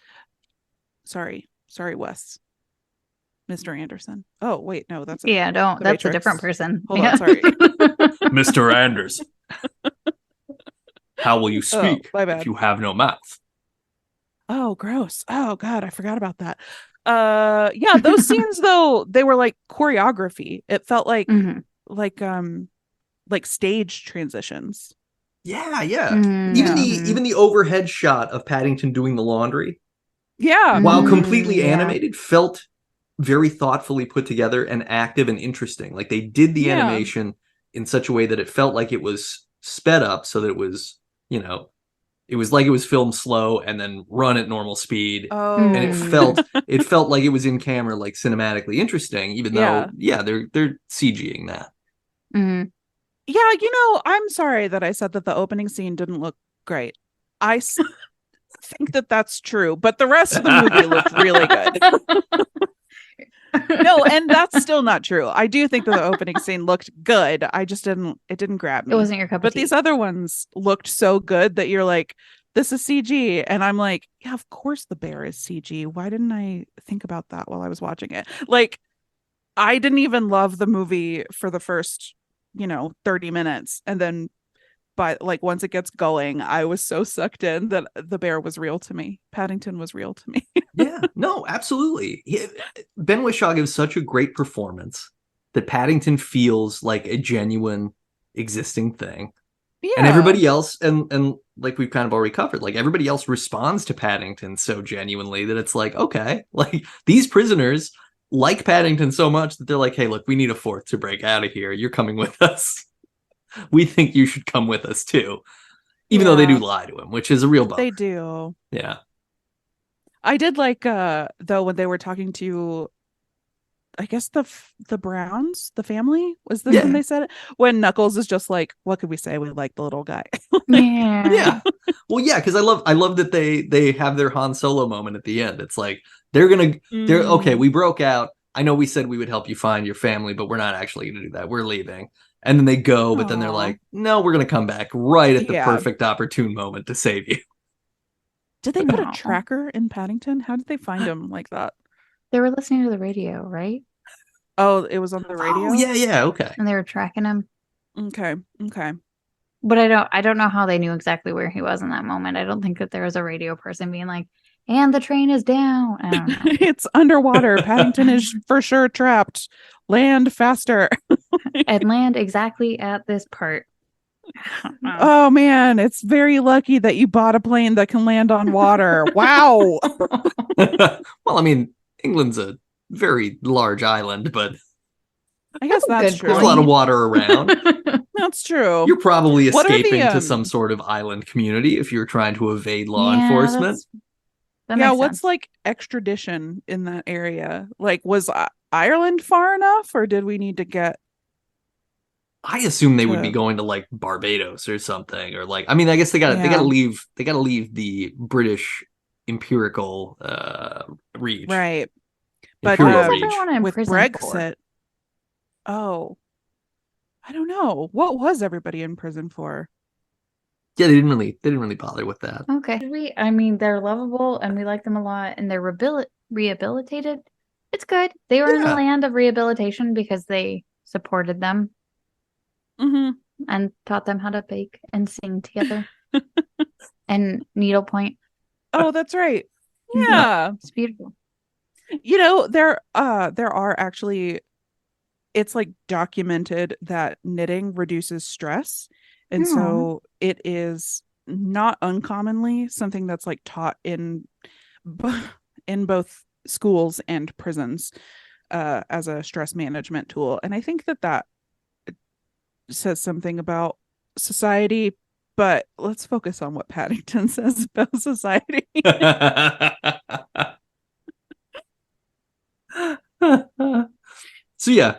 Sorry, Wes. Mr. Anderson. Oh, wait, no, that's that's Matrix. A different person. Hold on, sorry. Mr. Anderson. How will you speak if you have no mouth? Oh, gross. Oh, God, I forgot about that. Yeah, those scenes, though, they were like choreography. It felt like like stage transitions. Yeah, yeah. Mm-hmm. Even the overhead shot of Paddington doing the laundry, Yeah. while completely Yeah. animated, felt very thoughtfully put together and active and interesting. Like they did the animation in such a way that it felt like it was sped up so that it was, you know, it was like it was filmed slow and then run at normal speed. Oh. And it felt like it was in camera, like cinematically interesting, even though, they're CGing that. Mm-hmm. Yeah, you know, I'm sorry that I said that the opening scene didn't look great. I think that that's true, but the rest of the movie looked really good. No, and that's still not true. I do think that the opening scene looked good. I just it didn't grab me. It wasn't your cup of tea. But these other ones looked so good that you're like, this is CG. And I'm like, yeah, of course the bear is CG. Why didn't I think about that while I was watching it? Like, I didn't even love the movie for the first, 30 minutes. And then like once it gets going, I was so sucked in that the bear was real to me. Paddington was real to me. Yeah, no, absolutely. Ben Whishaw gives such a great performance that Paddington feels like a genuine existing thing. Yeah. And everybody else, and like we've kind of already covered, like everybody else responds to Paddington so genuinely that it's like, okay, like these prisoners like Paddington so much that they're like, hey, look, we need a fourth to break out of here. You're coming with us. We think you should come with us too. Even though they do lie to him, which is a real bummer. They do. Yeah. I did like though when they were talking to, I guess the Browns, the family, was this when they said it? When Knuckles is just like, what could we say? We like the little guy. Yeah. Well, yeah, because I love that they have their Han Solo moment at the end. It's like they're okay, we broke out. I know we said we would help you find your family, but we're not actually gonna do that. We're leaving. And then they go, but then they're like, no, we're gonna come back right at the perfect opportune moment to save you. Did they put a tracker in Paddington? How did they find him like that? They were listening to the radio, right? Oh, it was on the radio? Oh, yeah, okay. And they were tracking him. Okay. But I don't know how they knew exactly where he was in that moment. I don't think that there was a radio person being like, and the train is down. I don't know. It's underwater. Paddington is for sure trapped. Land faster. And land exactly at this part. Oh man, it's very lucky that you bought a plane that can land on water. Wow. Well, I mean, England's a very large island, but I guess that's true. There's a lot of water around. That's true. You're probably escaping to some sort of island community if you're trying to evade law enforcement. What's like extradition in that area? Like, was Ireland far enough, or did we need to get? I assume they would be going to like Barbados or something, or like, I mean, I guess they gotta leave the British empirical reach, right? But with Brexit, I don't know, what was everybody in prison for? Yeah, they didn't really bother with that. Okay, I mean, they're lovable and we like them a lot, and they're rehabilitated. It's good. They were in the land of rehabilitation because they supported them. And taught them how to bake and sing together and needlepoint. Oh, that's right. Yeah, it's beautiful. You know, there are actually, it's like documented that knitting reduces stress, and so it is not uncommonly something that's like taught in both schools and prisons as a stress management tool. And I think that says something about society, but let's focus on what Paddington says about society. So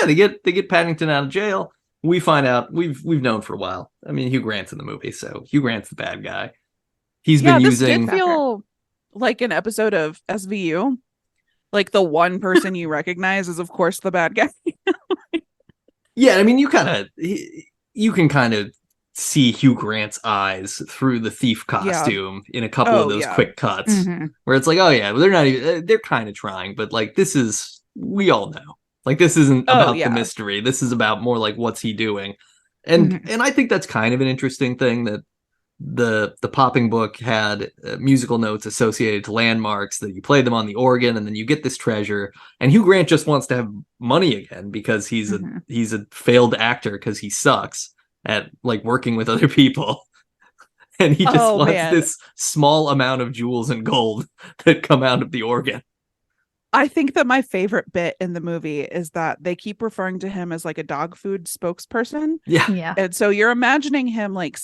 they get Paddington out of jail. We find out we've known for a while. I mean, Hugh Grant's in the movie, so Hugh Grant's the bad guy. He's been using. This did feel like an episode of SVU. Like the one person you recognize is, of course, the bad guy. Yeah, I mean, you can kind of see Hugh Grant's eyes through the thief costume in a couple of those quick cuts, where it's like, oh yeah, they're not even, they're kind of trying, but like we all know, like this isn't about the mystery. This is about more like what's he doing, and I think that's kind of an interesting thing that the popping book had musical notes associated to landmarks that you play them on the organ, and then you get this treasure. And Hugh Grant just wants to have money again because he's a failed actor because he sucks at like working with other people. And he just wants this small amount of jewels and gold that come out of the organ. I think that my favorite bit in the movie is that they keep referring to him as like a dog food spokesperson. Yeah. And so you're imagining him like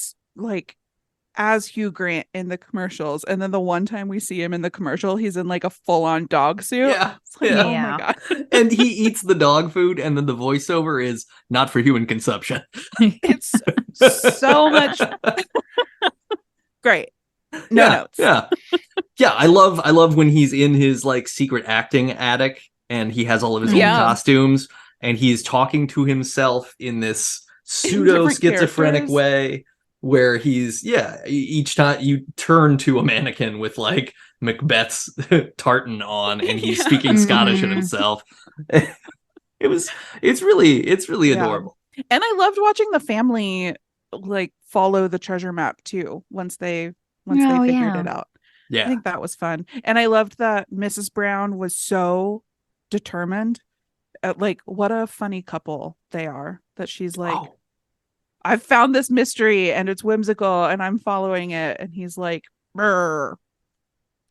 as Hugh Grant in the commercials. And then the one time we see him in the commercial, he's in like a full-on dog suit. Yeah. Like, oh my God. And he eats the dog food, and then the voiceover is not for human consumption. It's so much great. No notes. Yeah. I love when he's in his like secret acting attic and he has all of his own costumes and he's talking to himself in this pseudo schizophrenic way where he's each time you turn to a mannequin with like Macbeth's tartan on and he's speaking Scottish at himself. It's really adorable. And I loved watching the family like follow the treasure map too once they figured it out. Yeah. I think that was fun. And I loved that Mrs. Brown was so determined. Like, what a funny couple they are. That she's like, I've found this mystery and it's whimsical and I'm following it. And he's like,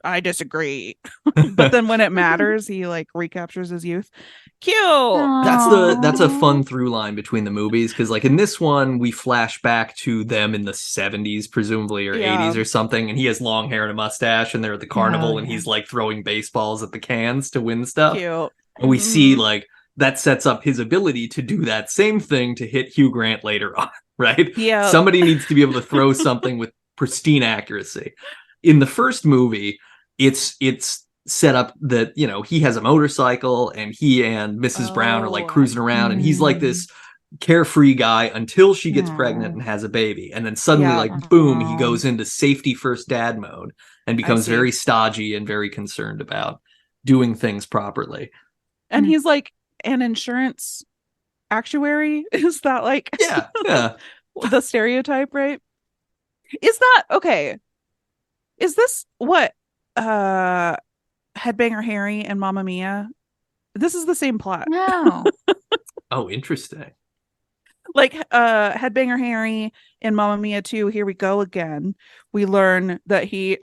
I disagree. But then when it matters, he like recaptures his youth. Cute. That's a fun through line between the movies because like in this one we flash back to them in the 70s presumably or 80s or something, and he has long hair and a mustache and they're at the carnival and he's like throwing baseballs at the cans to win stuff. Cute. And we see like that sets up his ability to do that same thing to hit Hugh Grant later on, right? Yeah. Somebody needs to be able to throw something with pristine accuracy. In the first movie, it's set up that, you know, he has a motorcycle and he and Mrs. Brown are like cruising around and he's like this carefree guy until she gets pregnant and has a baby. And then suddenly like, boom, he goes into safety first dad mode and becomes very stodgy and very concerned about doing things properly. And he's like an insurance actuary. Is that like the stereotype, right? Is that okay? Is this what Headbanger Harry and Mamma Mia? This is the same plot. No. Oh, interesting. Like Headbanger Harry and Mamma Mia 2, here we go again. We learn that he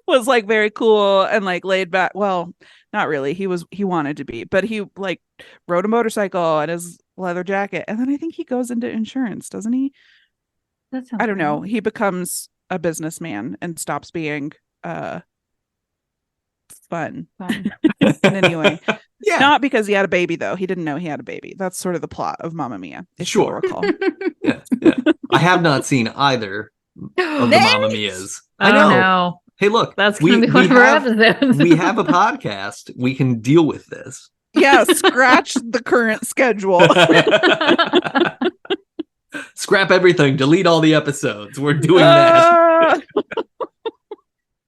was like very cool and like laid back. Well, not really. He wanted to be, but he like rode a motorcycle and his leather jacket. And then I think he goes into insurance, doesn't he? I don't know. He becomes a businessman and stops being fun. Anyway, not because he had a baby though. He didn't know he had a baby. That's sort of the plot of Mamma Mia, if you'll recall. Yeah. I have not seen either of the Mamma Mias. I know. Hey, look, that's gonna be one of our episodes. We have a podcast. We can deal with this. Yeah, scratch the current schedule. Scrap everything. Delete all the episodes. We're doing that.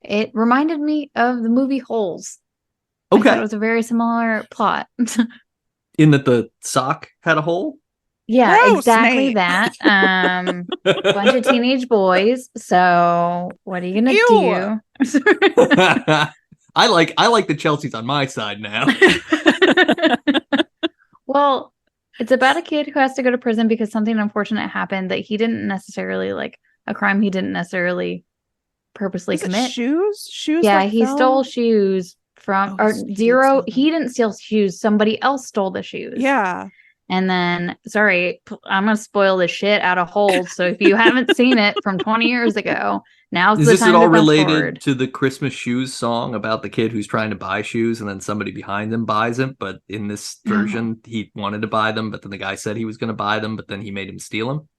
It reminded me of the movie Holes. Okay. It was a very similar plot. In that the sock had a hole? Yeah, exactly that. Bunch of teenage boys. So what are you gonna do? I like the Chelsea's on my side now. Well, it's about a kid who has to go to prison because something unfortunate happened that he didn't necessarily like, a crime he didn't necessarily purposely commit. Shoes? Yeah, he stole shoes from Zero. He didn't steal shoes. Somebody else stole the shoes. Yeah. And then, sorry, I'm going to spoil the shit out of Holes. So if you haven't seen it from 20 years ago, now's the time to fast forward. Is this at all related to the Christmas shoes song about the kid who's trying to buy shoes and then somebody behind him buys them? But in this version, he wanted to buy them, but then the guy said he was going to buy them, but then he made him steal them?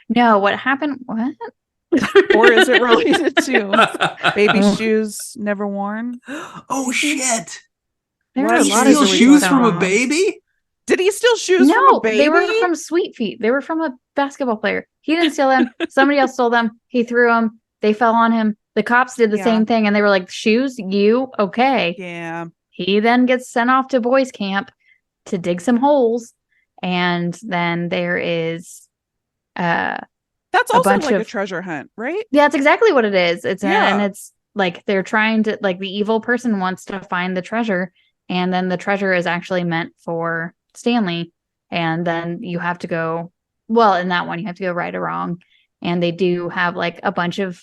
No, what happened? What? Or is it related to baby shoes never worn? Oh, shit. There are a lot of shoes from a baby? Did he steal shoes from a baby? They were from Sweet Feet. They were from a basketball player. He didn't steal them. Somebody else stole them. He threw them. They fell on him. The cops did the same thing. And they were like, shoes? You? Okay. Yeah. He then gets sent off to boys camp to dig some holes. And then there is That's also bunch like of a treasure hunt, right? Yeah, that's exactly what it is. Yeah. And it's like they're trying to, like, the evil person wants to find the treasure, and then the treasure is actually meant for Stanley, and then you have to go, well, in that one you have to go right or wrong, and they do have like a bunch of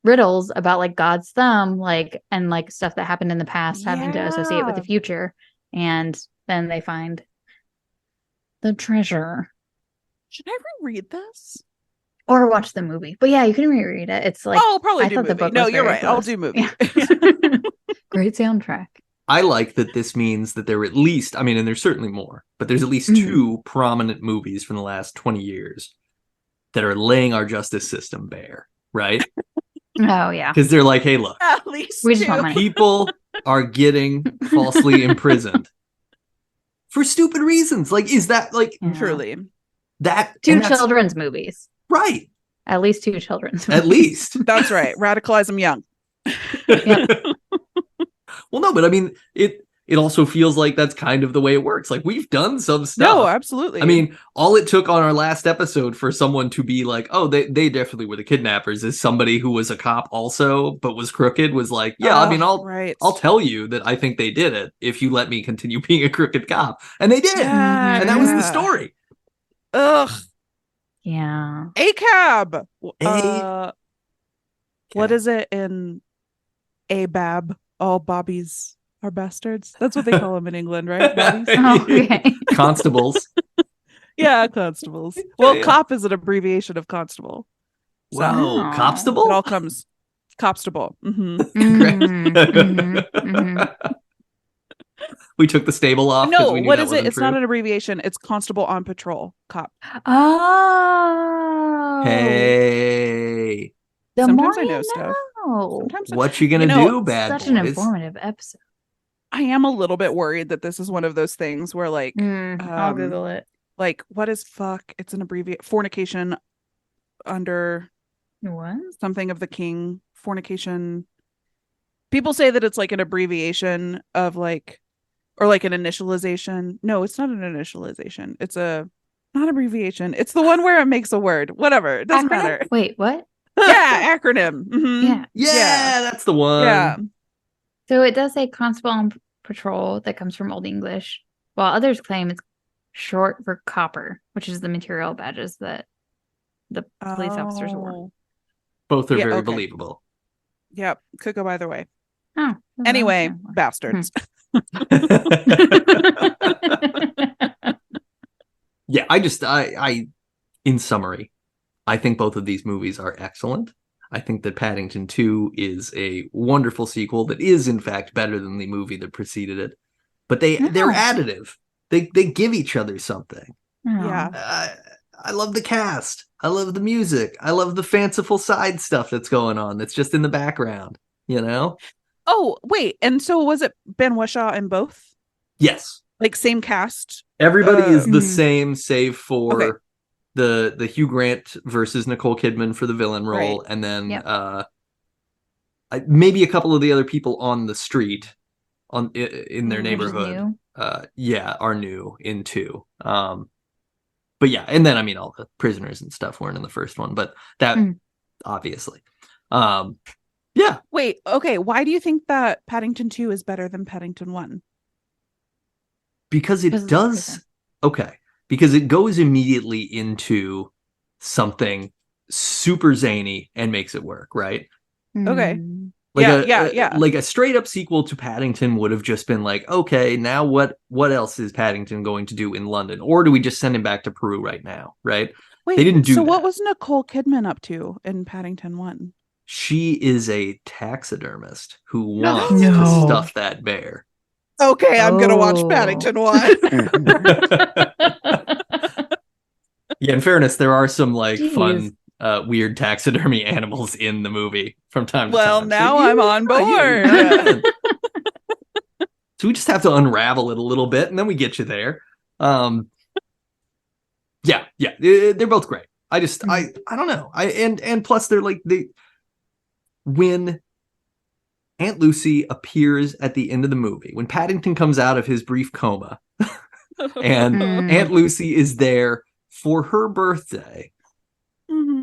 riddles about like God's thumb, like, and like stuff that happened in the past having to associate with the future, and then they find the treasure. Should I reread this? Or watch the movie. But yeah, you can reread it. It's like, I'll probably I do thought movie. the book No, was you're very right. I'll close. do movie. Yeah. Great soundtrack. I like that this means that there are at least, I mean, and there's certainly more, but there's at least two prominent movies from the last 20 years that are laying our justice system bare, right? Oh, yeah. Because they're like, hey, look, At least We just want money. people are getting falsely imprisoned for stupid reasons. Like, is that like Truly that two children's movies? Right. At least two children's movies. At least. that's right. Radicalize them young. Yep. Well, no, but I mean, it also feels like that's kind of the way it works. Like, we've done some stuff. No, absolutely. I mean, all it took on our last episode for someone to be like, oh, they definitely were the kidnappers, is somebody who was a cop also, but was crooked, was like, yeah, I mean, I'll tell you that I think they did it if you let me continue being a crooked cop. And they did. Yeah, and that was the story. Ugh. Yeah. ACAB. A- What is it in ABAB? All Bobbies are bastards. That's what they call them in England, right? Bobbies? Oh, okay. Constables. Yeah, constables. Well, cop is an abbreviation of constable. So Whoa, Oh. it Constable? all comes constable. We took the stable off. 'cause No, we knew what that is it? wasn't It's true. not an abbreviation. It's constable on patrol. Cop. Oh. Hey, The Sometimes more I know you stuff. know. Sometimes what you gonna You know, do, bad Such boys? an informative episode. I am a little bit worried that this is one of those things where, like, I'll Google it. like, what is fuck? It's an abbreviation. Fornication under What? something of the king. Fornication. People say that it's like an abbreviation of like, or like an initialization. No, it's not an initialization. It's a not abbreviation. It's the one where it makes a word. Whatever. It doesn't Acronym? matter. Wait, what? Yeah, acronym. Mhm. Yeah. Yeah, that's the one. Yeah. So it does say constable on patrol, that comes from Old English, while others claim it's short for copper, which is the material badges that the police officers wore. Oh. Both are Yeah, very okay. believable. Yep. Could go either way. Oh. Anyway, bastards. Yeah, I in summary, I think both of these movies are excellent. I think that Paddington 2 is a wonderful sequel that is in fact better than the movie that preceded it. But they're additive. They give each other something. Yeah. I love the cast. I love the music. I love the fanciful side stuff that's going on that's just in the background, you know? Oh, wait. And so was it Ben Whishaw in both? Yes. Like same cast? Everybody is the Mhm. same save for Okay. the Hugh Grant versus Nicole Kidman for the villain role, Right. and then Yep. maybe a couple of the other people on the street in their Which is neighborhood new. are new in 2. But yeah, and then I mean all the prisoners and stuff weren't in the first one, but that obviously. Yeah. Wait, okay. Why do you think that Paddington 2 is better than Paddington 1? Because it Because of the does prison. okay. Because it goes immediately into something super zany and makes it work, right? Okay. Mm. Like Yeah. like a straight up sequel to Paddington would have just been like, okay, now what else is Paddington going to do in London? Or do we just send him back to Peru right now, right? Wait, They didn't do so what that. was Nicole Kidman up to in Paddington 1? She is a taxidermist who wants No. to stuff that bear. Okay, I'm gonna watch Oh. Paddington 1. Yeah, in fairness, there are some like Jeez. fun weird taxidermy animals in the movie from time to Well, time. now I'm on board. So we just have to unravel it a little bit, and then we get you there. Yeah, they're both great. I just, I don't know. And plus they're like when Aunt Lucy appears at the end of the movie, when Paddington comes out of his brief coma, and Mm. Aunt Lucy is there for her birthday. Mhm.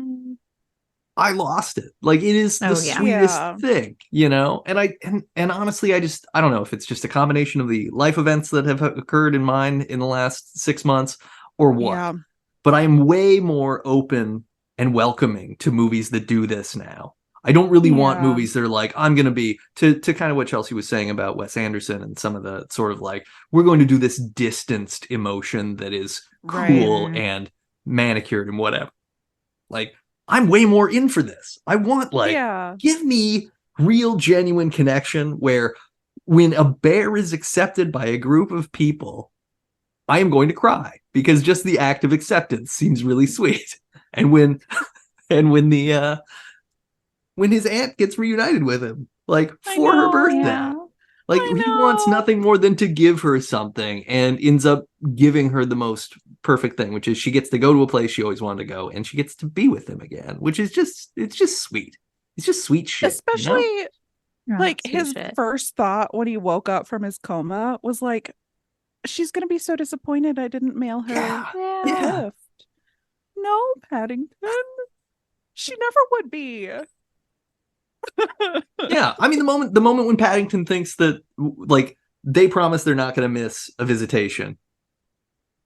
I lost it. Like, it is the sweetest thing, you know? And honestly, I don't know if it's just a combination of the life events that have occurred in mine in the last 6 months or what. But I am way more open and welcoming to movies that do this now. I don't really want movies that are like, I'm going to be, to kind of what Chelsea was saying about Wes Anderson and some of the sort of like, we're going to do this distanced emotion that is cool and manicured and whatever. Like, I'm way more in for this. I want, like, give me real, genuine connection where when a bear is accepted by a group of people, I am going to cry because just the act of acceptance seems really sweet. And when his aunt gets reunited with him, like, for her birthday, like, he wants nothing more than to give her something and ends up giving her the most perfect thing, which is she gets to go to a place she always wanted to go and she gets to be with him again, which is it's just sweet. It's just sweet shit. Especially, you know? Like, his first thought when he woke up from his coma was like, she's going to be so disappointed I didn't mail her a gift. No, Paddington. She never would be. Yeah, I mean, the moment when Paddington thinks that, like, they promise they're not going to miss a visitation.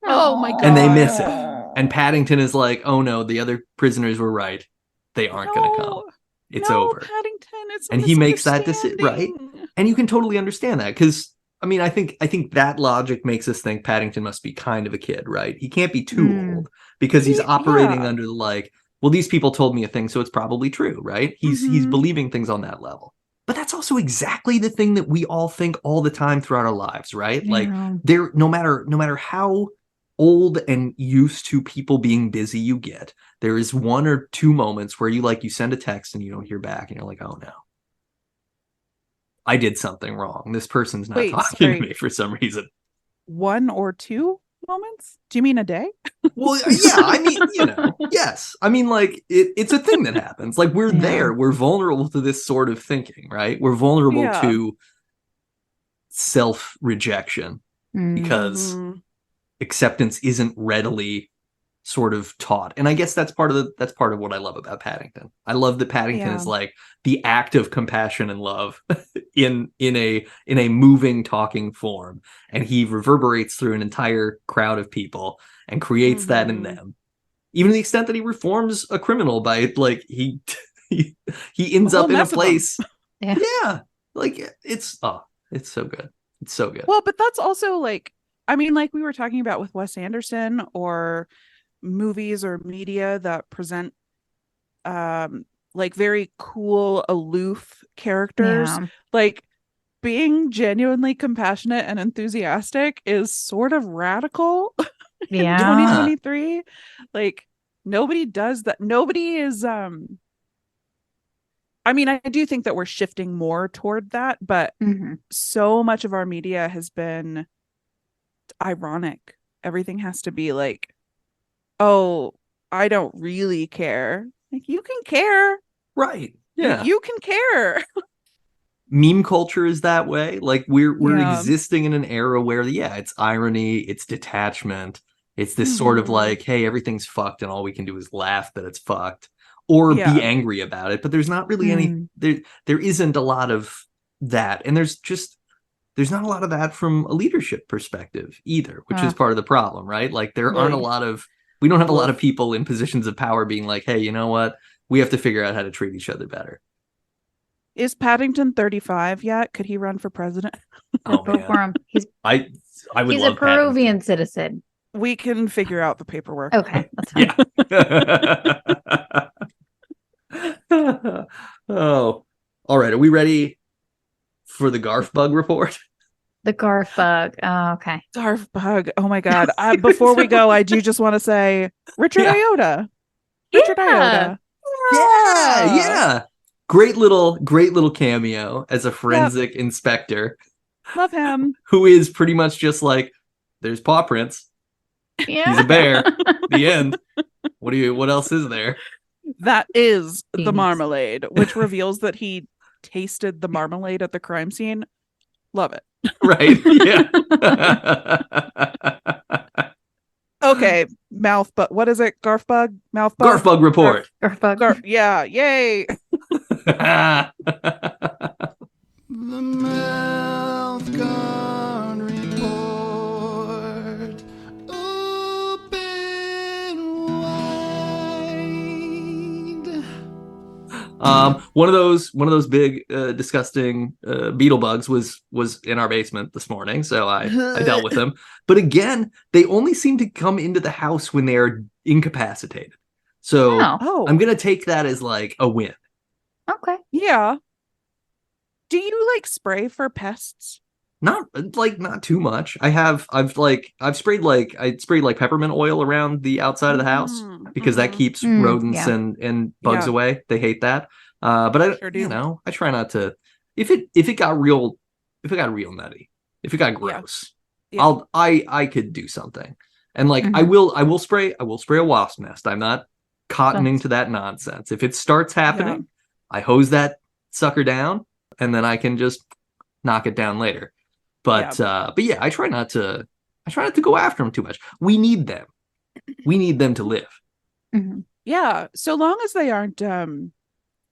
Oh my god. And they miss it. And Paddington is like, oh no, the other prisoners were right. They aren't going to come. It's over. Paddington, it's and he makes that decision, right? And you can totally understand that because, I mean, I think that logic makes us think Paddington must be kind of a kid, right? He can't be too old because he's operating under the, like, well, these people told me a thing, so it's probably true, right? He's believing things on that level. But that's also exactly the thing that we all think all the time throughout our lives, right? Yeah. Like, there, no matter how old and used to people being busy you get, there is 1 or 2 moments where you send a text and you don't hear back, and you're like, oh no, I did something wrong. This person's not talking to me for some reason. 1 or 2 moments? Do you mean a day? Well, yeah, I mean, yes. I mean, like, it's a thing that happens. Like, we're there. We're vulnerable to this sort of thinking, right? We're vulnerable to self-rejection because acceptance isn't readily sort of taught. And I guess that's part of what I love about Paddington. I love that Paddington is like the act of compassion and love in a moving, talking form, and he reverberates through an entire crowd of people and creates that in them, even to the extent that he reforms a criminal by, like, he ends up in a place like, it's so good. It's so good. Well, but that's also, like, I mean, like we were talking about with Wes Anderson or movies or media that present like very cool, aloof characters. Like, being genuinely compassionate and enthusiastic is sort of radical. In 2023. Like, nobody does that. Nobody is I mean, I do think that we're shifting more toward that, but so much of our media has been ironic. Everything has to be like, oh, I don't really care. Like, you can care. Right. Yeah. You can care. Meme culture is that way. Like, we're existing in an era where, it's irony, it's detachment. It's this sort of like, hey, everything's fucked and all we can do is laugh that it's fucked or be angry about it. But there's not really any, there isn't a lot of that. And there's not a lot of that from a leadership perspective either, which is part of the problem, right? Like, we don't have a lot of people in positions of power being like, hey, you know what? We have to figure out how to treat each other better. Is Paddington 35 yet? Could he run for president? Oh, man. For him. I would he's love a Peruvian Paddington. citizen. We can figure out the paperwork. Okay, that's fine. Oh, all right. Are we ready for the Garfbug report? The Garfbug. Oh, okay. Garfbug. Oh my god. Before we go, I do just want to say Richard Iota. Richard Iota. Yeah. Great little cameo as a forensic inspector. Love him. Who is pretty much just like, there's paw prints. Yeah. He's a bear. The end. What else is there? That is the marmalade, which reveals that he tasted the marmalade at the crime scene. Love it. Right. Yeah. Okay, mouth, but what is it? Garfbug? Mouth bug? Garfbug Report. Yeah, yay. The mouth guard report. Open wide. One of those big disgusting beetle bugs was in our basement this morning, so I dealt with them. But again, they only seem to come into the house when they are incapacitated. So I'm gonna take that as like a win. Okay. Yeah. Do you like spray for pests? Not too much. I've sprayed peppermint oil around the outside of the house because that keeps rodents and bugs away. They hate that. But I try not to. If it got real nutty, if it got gross, I could do something. And I will spray a wasp nest. I'm not cottoning to that nonsense. If it starts happening, I hose that sucker down, and then I can just knock it down later. But yeah, I try not to go after them too much. We need them to live. Mm-hmm. Yeah, so long as they aren't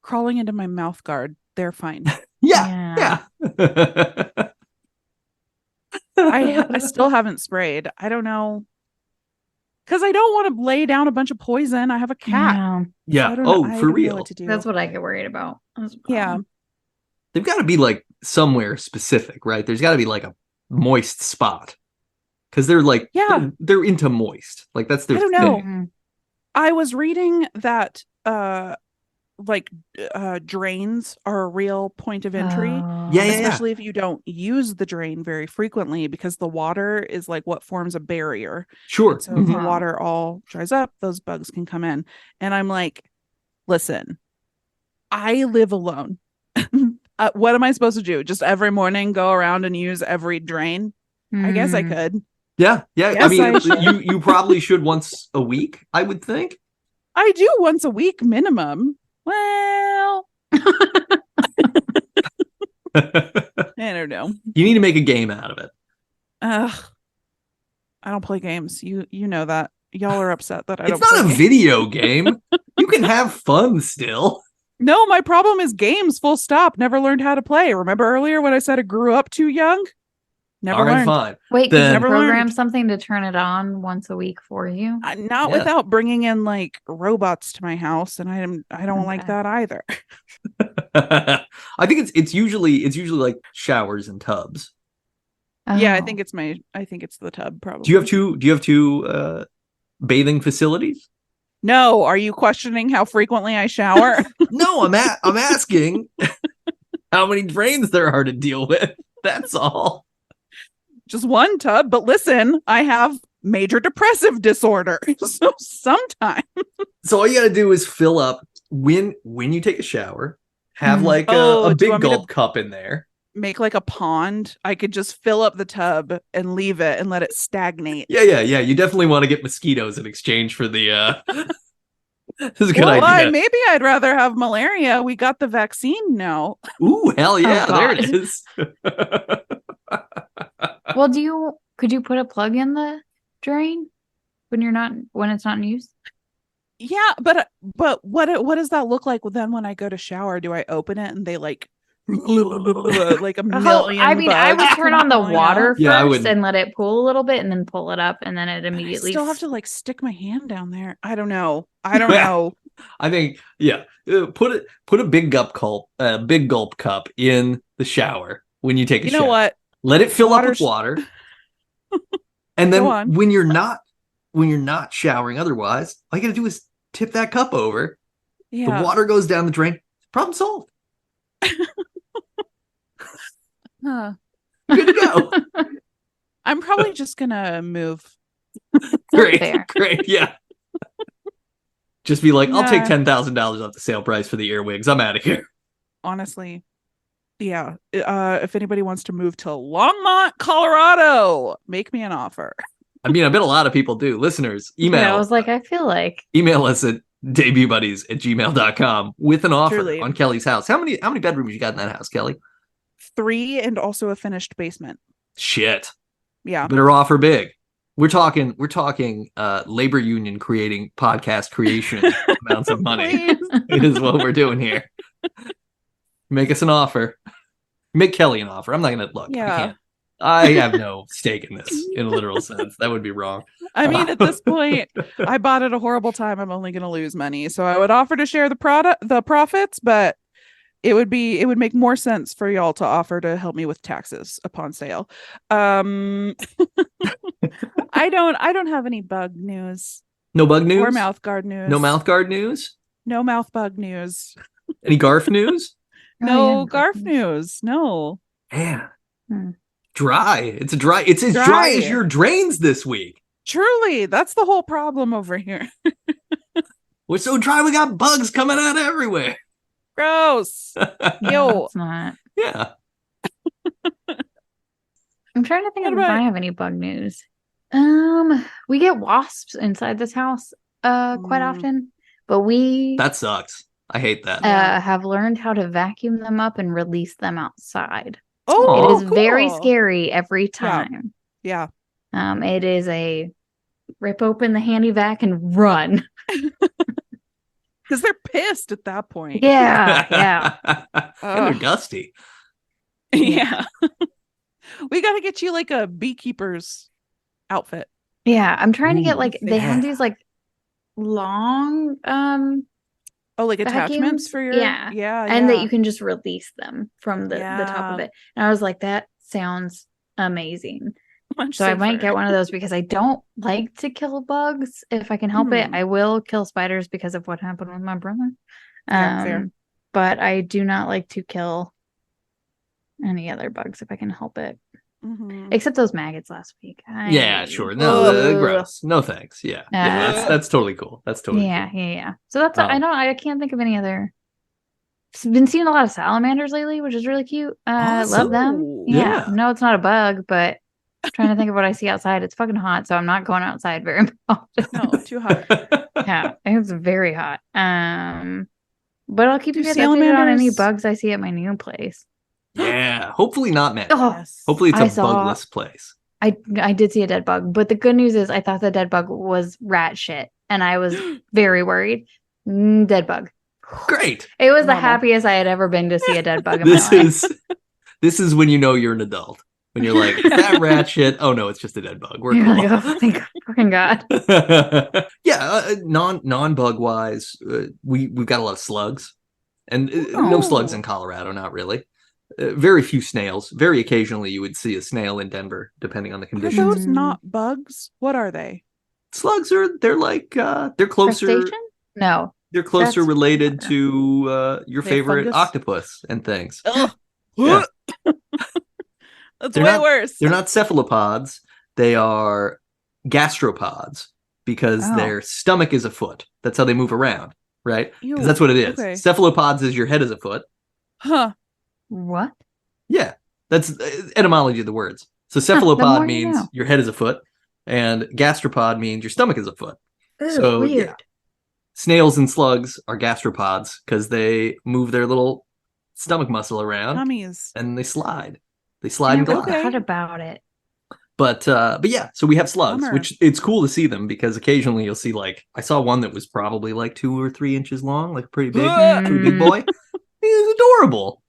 crawling into my mouth guard, they're fine. Yeah. I still haven't sprayed. I don't know, because I don't want to lay down a bunch of poison. I have a cat. Yeah. For real. What to do. That's what I get worried about. Yeah. They've got to be somewhere specific, right? There's got to be a moist spot, because they're they're into moist. That's their thing. I don't know. I was reading that drains are a real point of entry. Especially if you don't use the drain very frequently, because the water is what forms a barrier. Sure. And so if the water all dries up, those bugs can come in. And I'm like, listen, I live alone. What am I supposed to do? Just every morning go around and use every drain? I guess I could. Yeah. I mean, you probably should once a week, I would think. I do once a week minimum. Well, I don't know. You need to make a game out of it. I don't play games. You know that. Y'all are upset that I don't. It's not play a games. video game. You can have fun still. No, my problem is games, full stop. Never learned how to play. Remember earlier when I said I grew up too young? Never learned. Fine. Wait, can you program something to turn it on once a week for you? Not without bringing in robots to my house, and I don't like that either. I think it's usually showers and tubs. Yeah, I think it's the tub probably. Do you have two bathing facilities? No, are you questioning how frequently I shower? No, I'm asking how many drains there are to deal with. That's all. Just one tub, but listen, I have major depressive disorder. So sometimes. So all you gotta do is fill up when you take a shower, have a big gulp cup in there. Make a pond. I could just fill up the tub and leave it and let it stagnate. Yeah. You definitely want to get mosquitoes in exchange for the this is a good idea. Maybe I'd rather have malaria. We got the vaccine now. Ooh, hell yeah, there it is. Well, could you put a plug in the drain when it's not in use? Yeah, but what does that look like then when I go to shower? Do I open it and they a million I mean, I would turn on the water first and let it pool a little bit and then pull it up, and then it immediately. I still have to stick my hand down there. I don't know. I think put a big gulp cup in the shower when you take a shower. You know what? Let it fill up with water. And then when you're not showering otherwise, all you gotta do is tip that cup over. Yeah. The water goes down the drain. Problem solved. Good to go. I'm probably just gonna move. Great. Yeah. Just be like, I'll take $10,000 off the sale price for the earwigs. I'm out of here. Honestly, yeah. If anybody wants to move to Longmont, Colorado, make me an offer. I mean, I bet a lot of people do. Listeners, email. Yeah, I was like, I feel like email us at debutbuddies@gmail.com with an offer on Kelly's house. How many bedrooms you got in that house, Kelly? 3 and also a finished basement. Shit. Yeah. Better offer big. We're talking labor union creating podcast creation amounts of money. Is what we're doing here. Make us an offer. Make Kelly an offer. I'm not gonna look. Yeah. I have no stake in this in a literal sense. That would be wrong. I mean, at this point, I bought at a horrible time. I'm only going to lose money, so I would offer to share the profits, but it would make more sense for y'all to offer to help me with taxes upon sale. I don't have any bug news. No bug news? Or mouth guard news. No mouth guard news? No mouth bug news. Any Garf news? No Garf news. No. Man. Dry. It's as dry as your drains this week. Truly, that's the whole problem over here. We're so dry, we got bugs coming out everywhere. Gross. No, it's not. Yeah. I'm trying to think if I have any bug news. We get wasps inside this house quite often, but that sucks. I hate that. Have learned how to vacuum them up and release them outside. Oh, it is very scary every time. Yeah. It is a rip open the handy vac and run. Because they're pissed at that point. Yeah. And they're dusty. Yeah. We got to get you like a beekeeper's outfit. Yeah. I'm trying to get they have these like long like attachments for your and that you can just release them from the top of it. And I was like, that sounds amazing. So I might get one of those because I don't like to kill bugs if I can help it. I will kill spiders because of what happened with my brother. But I do not like to kill any other bugs if I can help it. Except those maggots last week. Sure. No, gross. No thanks. Yeah. That's totally cool. That's totally cool. Yeah. So that's I can't think of any other. I've been seeing a lot of salamanders lately, which is really cute. Love them. Yeah. No, it's not a bug, but I'm trying to think of what I see outside. It's fucking hot, so I'm not going outside very often. No, too hot. Yeah, it's very hot. But I'll keep you guys updated on any bugs I see at my new place. Yeah, hopefully not, man. Yes. Hopefully it's a bugless place. I did see a dead bug, but the good news is I thought the dead bug was rat shit, and I was very worried. Dead bug. Great. It was the happiest I had ever been to see a dead bug in my life. This is when you know you're an adult. When you're like, that rat shit. Oh no, it's just a dead bug. We're cool. Like, oh, thank fucking God. Non-bug wise, we've got a lot of slugs, and no slugs in Colorado, not really. Very few snails. Very occasionally, you would see a snail in Denver, depending on the conditions. Are those not bugs? What are they? Slugs they're closer. Crustacean? No, they're closer related to your favorite fungus? Octopus and things. Yeah. That's way worse. They're not cephalopods. They are gastropods because their stomach is a foot. That's how they move around, right? Because that's what it is. Okay. Cephalopods is your head is a foot. Huh. What? Yeah. That's etymology of the words. So cephalopod means your head is a foot, and gastropod means your stomach is a foot. Ooh, so weird. Yeah. Snails and slugs are gastropods because they move their little stomach muscle around. Tummies. And they slide. They slide and glide. I forgot about it. But yeah, so we have slugs, which it's cool to see them because occasionally you'll see I saw one that was probably 2 or 3 inches long, pretty big boy. He was adorable.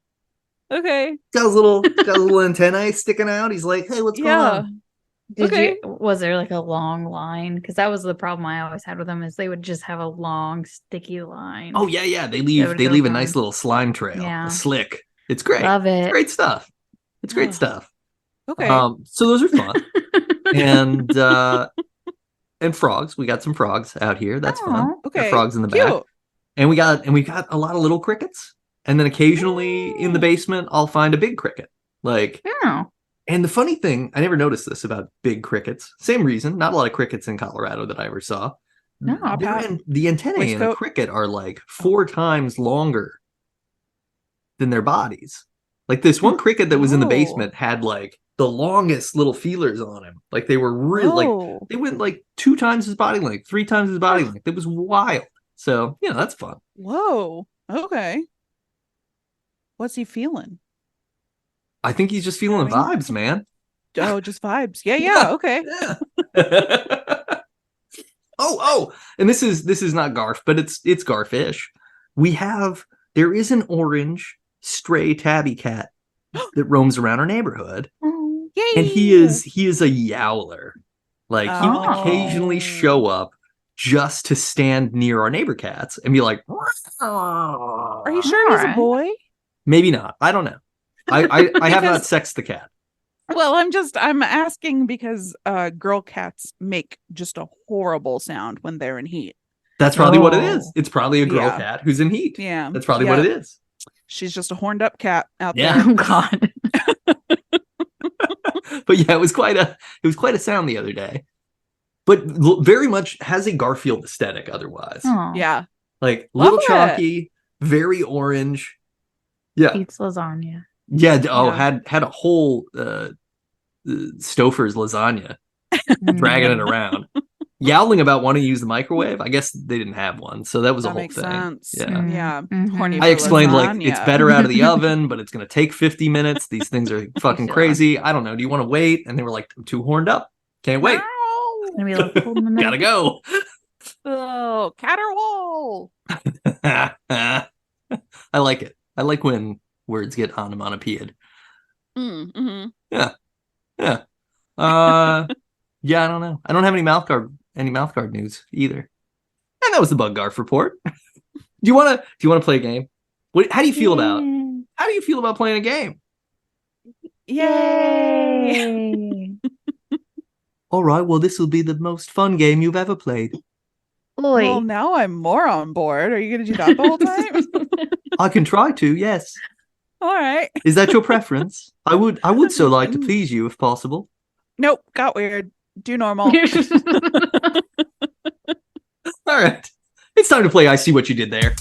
Okay. Got his little antennae sticking out. He's like, hey, what's going on? Was there a long line? Because that was the problem I always had with them is they would just have a long sticky line. Oh yeah. They leave a nice little slime trail. Yeah. A slick. It's great. Love it. It's great stuff. It's great stuff. Okay. So those are fun. and frogs. We got some frogs out here. That's fun. Okay. Got frogs in the back. And we got a lot of little crickets. And then occasionally in the basement I'll find a big cricket. And the funny thing, I never noticed this about big crickets. Same reason, not a lot of crickets in Colorado that I ever saw. No. The antennae in a cricket are 4 times longer than their bodies. This one cricket that was in the basement had the longest little feelers on him. They were really they went 2 times his body length, 3 times his body length. It was wild. So that's fun. Whoa. Okay. What's he feeling? I think he's just feeling the vibes, man. Oh, just vibes. Yeah. Okay. And this is not Garf, but it's Garfish. There is an orange stray tabby cat that roams around our neighborhood. Yay! And he is a yowler. Like he will occasionally show up just to stand near our neighbor cats and be like, are you sure he's a boy? Maybe not. I don't know. I have not sexed the cat. Well, I'm asking because girl cats make just a horrible sound when they're in heat. That's probably what it is. It's probably a girl cat who's in heat. Yeah. That's probably what it is. She's just a horned up cat out there. Oh God. But yeah, it was quite a sound the other day. But very much has a Garfield aesthetic otherwise. Aww. Yeah. Like little chalky, very orange. Yeah. Eats lasagna. Yeah. Oh, had a whole Stouffer's lasagna dragging it around. Yowling about wanting to use the microwave. I guess they didn't have one, so that was a whole thing. Sense. Yeah, yeah. Mm-hmm. I explained like it's better out of the oven, but it's going to take 50 minutes. These things are fucking crazy. I don't know. Do you want to wait? And they were like, I'm too horned up. Can't wait. Be like, gotta go. Oh, caterwaul. I like it. I like when words get onomatopoeied. Mm-hmm. Yeah. Yeah, I don't know. I don't have any mouth guard news either. And that was the Bug Garf report. Do you want to play a game? How do you feel about playing a game? Yay! All right, well, this will be the most fun game you've ever played. Oi. Well, now I'm more on board. Are you going to do that the whole time? I can try to, yes. All right. Is that your preference? I would so like to please you if possible. Nope, got weird. Do normal. All right. It's time to play I See What You Did There.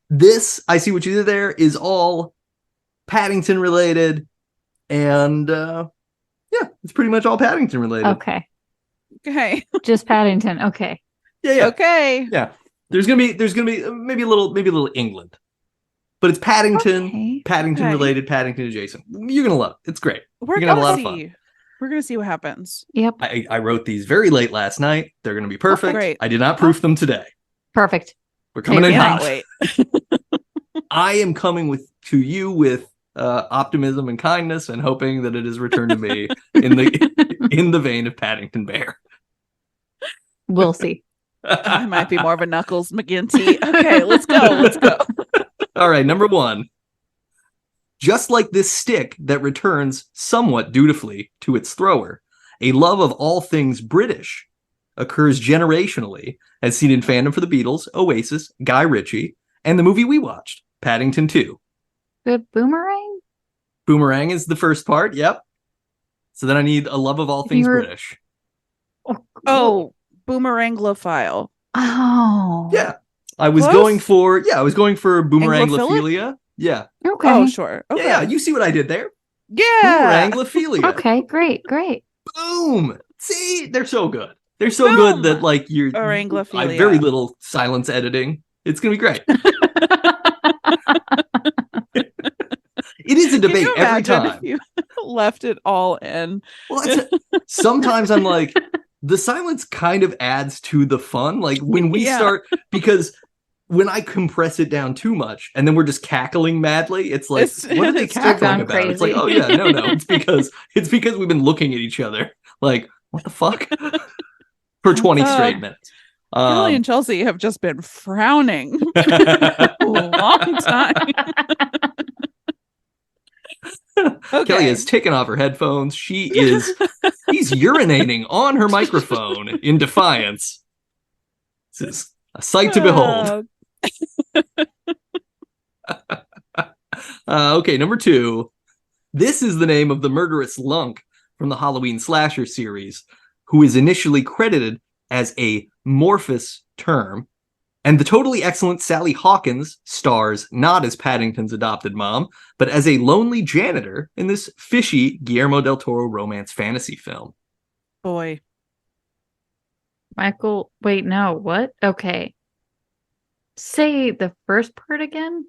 This, I See What You Did There, is all Paddington related. And yeah, it's pretty much all Paddington related. Okay. Just Paddington. Okay. Yeah. Okay. Yeah. There's gonna be maybe a little England. But it's Paddington, Paddington related, Paddington adjacent. You're gonna love it. It's great. You're gonna have a lot of fun. We're gonna see what happens. Yep. I wrote these very late last night. They're gonna be perfect. Great. I did not proof them today. Perfect. We're coming in hot. Wait. I am coming to you with optimism and kindness, and hoping that it is returned to me in the vein of Paddington Bear. We'll see. I might be more of a Knuckles McGinty. Okay, let's go. All right, number 1. Just like this stick that returns somewhat dutifully to its thrower, a love of all things British occurs generationally, as seen in fandom for the Beatles, Oasis, Guy Ritchie, and the movie we watched, Paddington 2. Good boomerang? Boomerang is the first part, yep. So then I need a love of all things British. Oh, boomeranglophile. Oh. Yeah. I was going for boomeranglophilia. Yeah. Okay. Oh, sure. Okay. Yeah, you see what I did there? Yeah. Boomeranglophilia. Okay, great. Boom. See, they're so good. They're so good that like I have very little silence editing. It's gonna be great. It is a debate every time. If you left it all in. Well, sometimes I'm like, the silence kind of adds to the fun. Like when we start, because when I compress it down too much and then we're just cackling madly, it's like, what are they cackling about? Crazy. It's like, oh yeah, no. It's because we've been looking at each other like, what the fuck? For 20 straight minutes. Kelly and Chelsea have just been frowning a long time. Okay. Kelly has taken off her headphones. He's urinating on her microphone in defiance. This is a sight to behold. Okay, number 2. This is the name of the murderous lunk from the Halloween slasher series, who is initially credited as a morphous term, And the totally excellent Sally Hawkins stars not as Paddington's adopted mom, but as a lonely janitor in this fishy Guillermo del Toro romance fantasy film. Boy. Michael, wait, no, what? Okay. Say the first part again?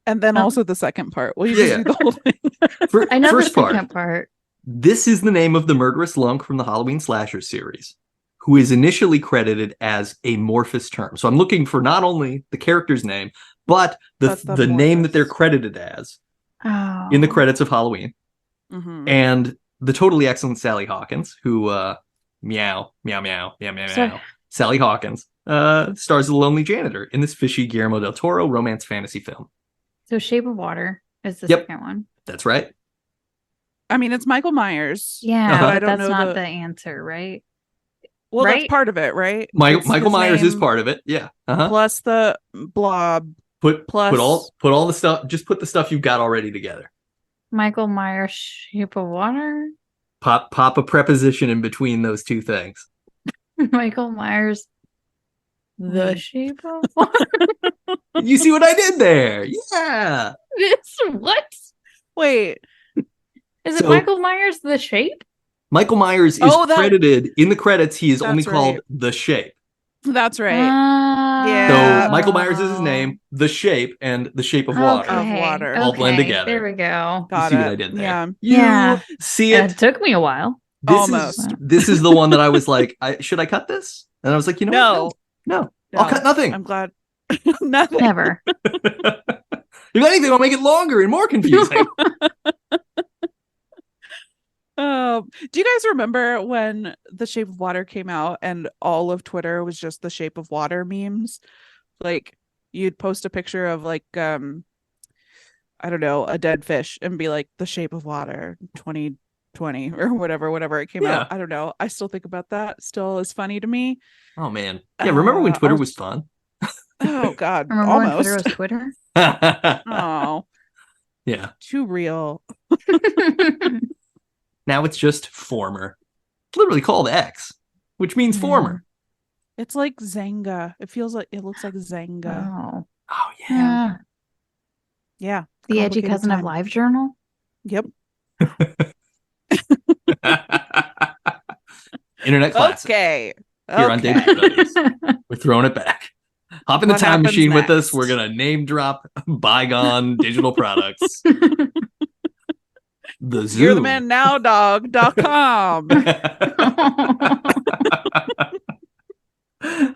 And then also the second part. Will you Yeah, just read the whole thing? I know First the second part. This is the name of the murderous lunk from the Halloween slasher series, who is initially credited as amorphous term. So I'm looking for not only the character's name, but the name that they're credited as in the credits of Halloween. Mm-hmm. And the totally excellent Sally Hawkins, who meow, meow, meow, meow, meow, meow. Sally Hawkins stars as a lonely janitor in this fishy Guillermo del Toro romance fantasy film. So Shape of Water is the second one. That's right. I mean, it's Michael Myers. Yeah, but but I don't that's know not the answer, right? Well, right? that's part of it, right? Michael Myers is part of it. Yeah. Plus the blob. Put all the stuff. Just put the stuff you've got already together. Michael Myers, Shape of Water. Pop a preposition in between those two things. Michael Myers, The Shape of Water. You see what I did there? Yeah. It's what? Wait. Is it Michael Myers, The Shape? Michael Myers is credited in the credits. He is only called The Shape. That's right. Yeah. So Michael Myers is his name, The Shape, and The Shape of Water. Okay. All blend together. There we go. You see what I did there? Yeah. You see it? It took me a while. This is the one that I was like, should I cut this? And I was like, you know what? No. I'll cut nothing. I'm glad. Nothing. Never. If anything, I'll make it longer and more confusing. Do you guys remember when The Shape of Water came out and all of Twitter was just The Shape of Water memes? Like, you'd post a picture of like I don't know, a dead fish and be like The Shape of Water 2020 or whatever it came out. I don't know. I still think about that. Still is funny to me. Oh man. Yeah, remember when Twitter was fun? Oh god. Remember almost. when Twitter was Twitter? Oh. Yeah. Too real. Now it's just former. It's literally called X, which means former. It's like Zanga. It looks like Zanga. Oh yeah. Yeah. The edgy cousin of LiveJournal? Yep. Internet classic. Okay. Here on David Studies. We're throwing it back. Hop in the time machine with us. We're going to name drop bygone digital products. The Zoom. You're the man now, dog.com.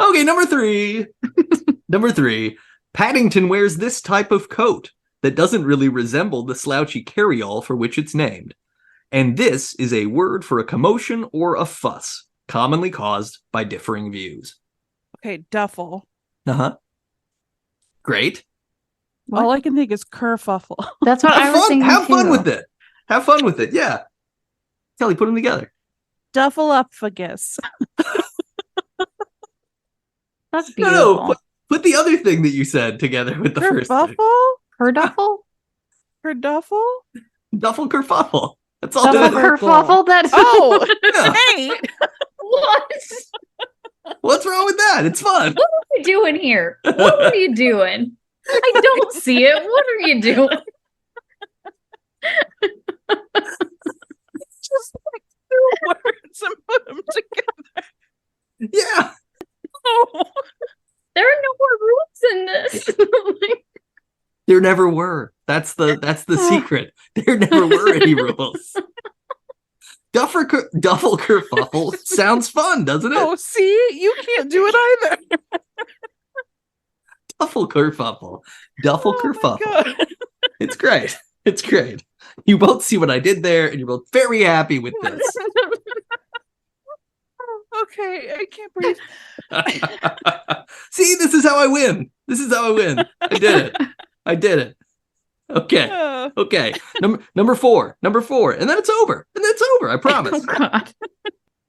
Okay, number three. Number three. Paddington wears this type of coat that doesn't really resemble the slouchy carryall for which it's named. And this is a word for a commotion or a fuss, commonly caused by differing views. Okay, duffle. Uh-huh. Great. What? All I can think is kerfuffle. That's what I was thinking. Have fun with it. Have fun with it. Yeah. Kelly, put them together. Duffleuphagus. That's beautiful. No, put the other thing that you said together with the first thing. Her duffle? Her duffle? Duffle kerfuffle. That's all. Duffle kerfuffle? That's hey. What? What's wrong with that? It's fun. What are you doing here? What are you doing? I don't see it. What are you doing? Just like two words and put them together. Yeah. Oh. There are no more rules in this. There never were. That's the secret. There never were any rules. Duffle kerfuffle sounds fun, doesn't it? Oh, see? You can't do it either. Duffle kerfuffle. Duffle kerfuffle. It's great. It's great. You both see what I did there, and you're both very happy with this. Okay, I can't breathe. See, this is how I win. This is how I win. I did it. Okay. Okay. Number four. And then it's over. I promise. Oh, God.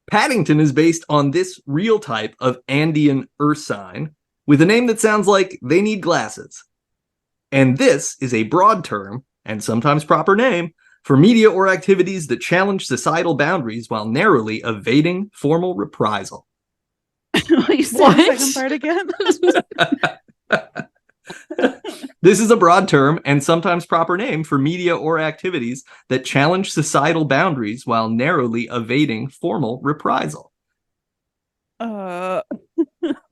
Paddington is based on this real type of Andean ursine with a name that sounds like they need glasses. And this is a broad term, and sometimes proper name, for media or activities that challenge societal boundaries while narrowly evading formal reprisal. Will you say the second part again? This is a broad term and sometimes proper name for media or activities that challenge societal boundaries while narrowly evading formal reprisal. Oh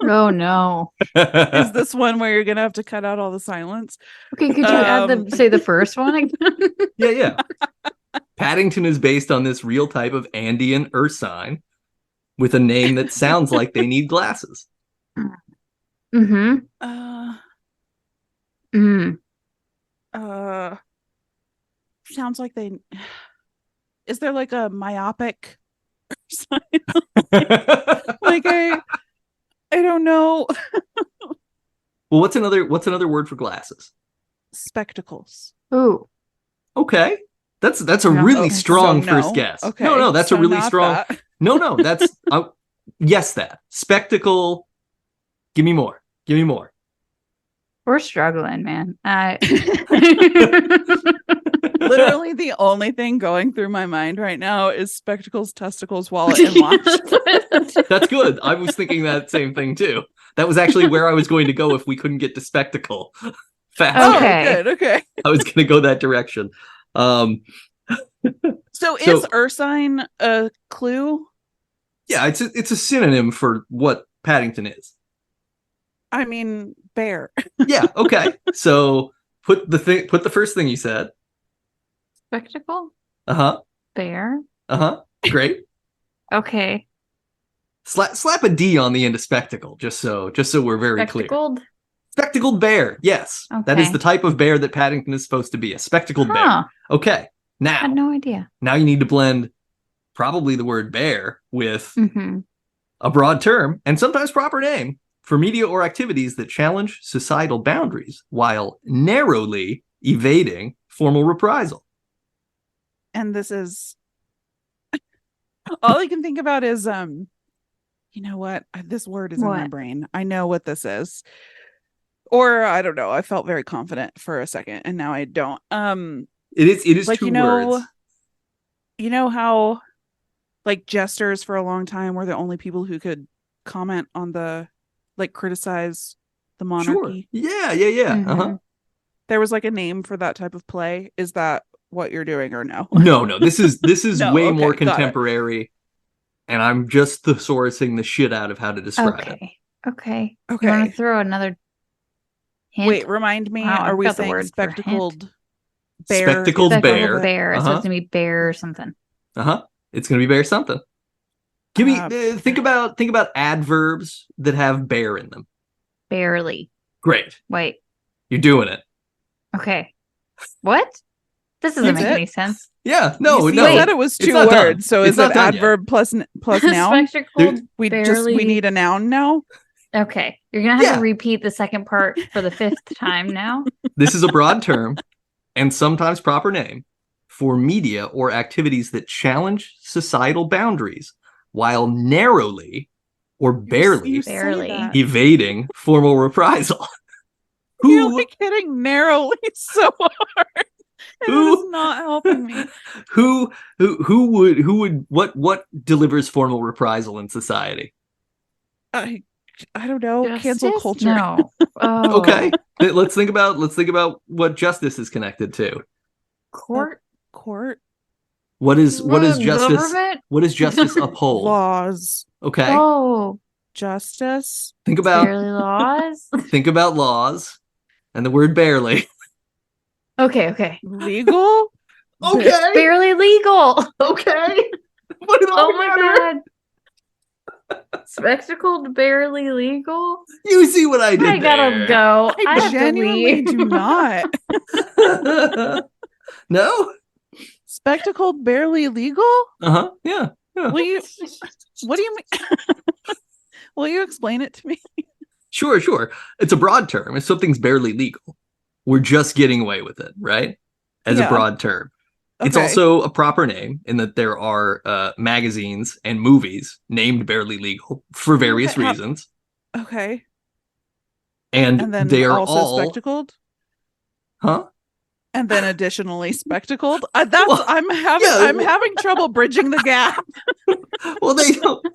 no. Is this one where you're gonna have to cut out all the silence? Okay, could you say the first one again? Yeah. Paddington is based on this real type of Andean ursine with a name that sounds like they need glasses. Mm-hmm. Sounds like they. Is there like a myopic sign? Like I don't know. Well, what's another word for glasses? Spectacles. Ooh. Okay. That's a really strong first guess. Okay. No, that's a really strong. That. No, that's yes, that spectacle. Give me more. We're struggling, man. Literally the only thing going through my mind right now is spectacles, testicles, wallet, and watch. That's good. I was thinking that same thing too. That was actually where I was going to go if we couldn't get to spectacle fast. Okay. Okay. I was going to go that direction. So is ursine a clue? Yeah, it's a synonym for what Paddington is. I mean, bear. Yeah. Okay. So put the first thing you said. Spectacle? Uh-huh. Bear? Uh-huh. Great. Okay. Slap a D on the end of spectacle, just so we're very clear. Spectacled bear. Yes. Okay. That is the type of bear that Paddington is supposed to be, a spectacled bear. Okay. I had no idea. Now you need to blend probably the word bear with a broad term and sometimes proper name for media or activities that challenge societal boundaries while narrowly evading formal reprisal. And this is all I can think about is you know what? This word is in my brain. I know what this is. Or I don't know. I felt very confident for a second and now I don't. It is like, two words. You know how like jesters for a long time were the only people who could comment on criticize the monarchy. Sure. Yeah. Uh-huh. There was like a name for that type of play. Is that what you're doing or no? No. This is way more got contemporary. And I'm just thesaurusing the shit out of how to describe it. Okay. You want to throw another hint? Wait, remind me. Wow, are we saying spectacled bear? Spectacled bear. Bear. So it's gonna be bear or something. It's gonna be bear something. Give me think about adverbs that have bear in them. Barely. Great. Wait. You're doing it. Okay. What? This doesn't make any sense. Yeah. No. I said it was 2 words. So is it adverb plus noun? Spectacled We need a noun now. Okay. You're gonna have to repeat the second part for the 5th time now. This is a broad term and sometimes proper name for media or activities that challenge societal boundaries while narrowly or barely evading formal reprisal. You're like hitting narrowly so hard. It is not helping me. Who would what delivers formal reprisal in society? I don't know. Justice? Cancel culture. No. Oh. Okay. Let's think about what justice is connected to. Court. What is justice? Government? What does justice uphold? Laws. Okay. Oh. Justice. Think about barely laws. Think about laws and the word barely. Okay. Legal. Okay. Barely legal. Okay. Oh my god. Spectacled barely legal. You see what I did I gotta go. I genuinely do not. No? Spectacled barely legal? Yeah. What do you mean? Will you explain it to me? Sure. It's a broad term. If something's barely legal, we're just getting away with it, right? As a broad term. Okay. It's also a proper name in that there are magazines and movies named barely legal for various reasons. Okay. And then they are also all spectacled? Huh? And then additionally spectacled? I'm having trouble bridging the gap. Well, they don't.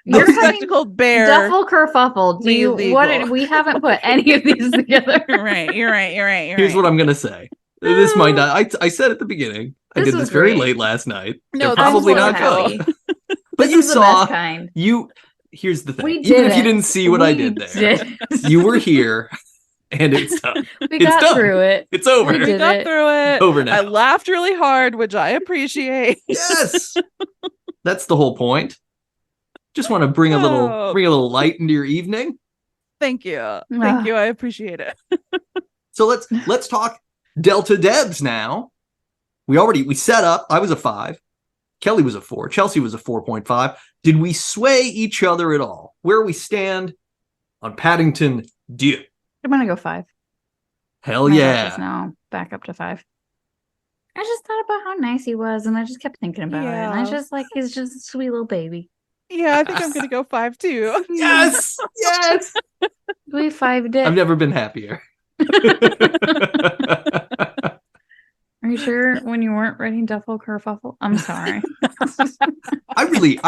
You're having spectacled bear. duffle kerfuffle. Do you? Illegal. We haven't put any of these together. You're right. Here's what I'm gonna say. This might not. I said at the beginning. I This did was this very great. late last night. No, They're this probably was not happy. good. But This you is the saw. best kind. Here's the thing. We Even if you did it. didn't see what I We did there, did. you were here, and it's done. We It's got done. through it. It's over. We We did got it. through it. Over now. I laughed really hard, which I appreciate. Yes, that's the whole point. Just want to bring a Oh. little light into your evening. Thank you. Thank you. I appreciate it. So let's talk Delta Debs now. We set up. I was a 5. Kelly was a 4. Chelsea was a 4.5. Did we sway each other at all? Where we stand on Paddington 2? I'm gonna go 5. Hell My yeah. doctor's now back up to 5. I just thought about how nice he was, and I just kept thinking about it. And I Yeah. just like he's just a sweet little baby. Yeah, I think I'm gonna go 5 too. Yes. Yes. We 5'd it. I've never been happier. Are you sure when you weren't writing duffle kerfuffle? I'm sorry. I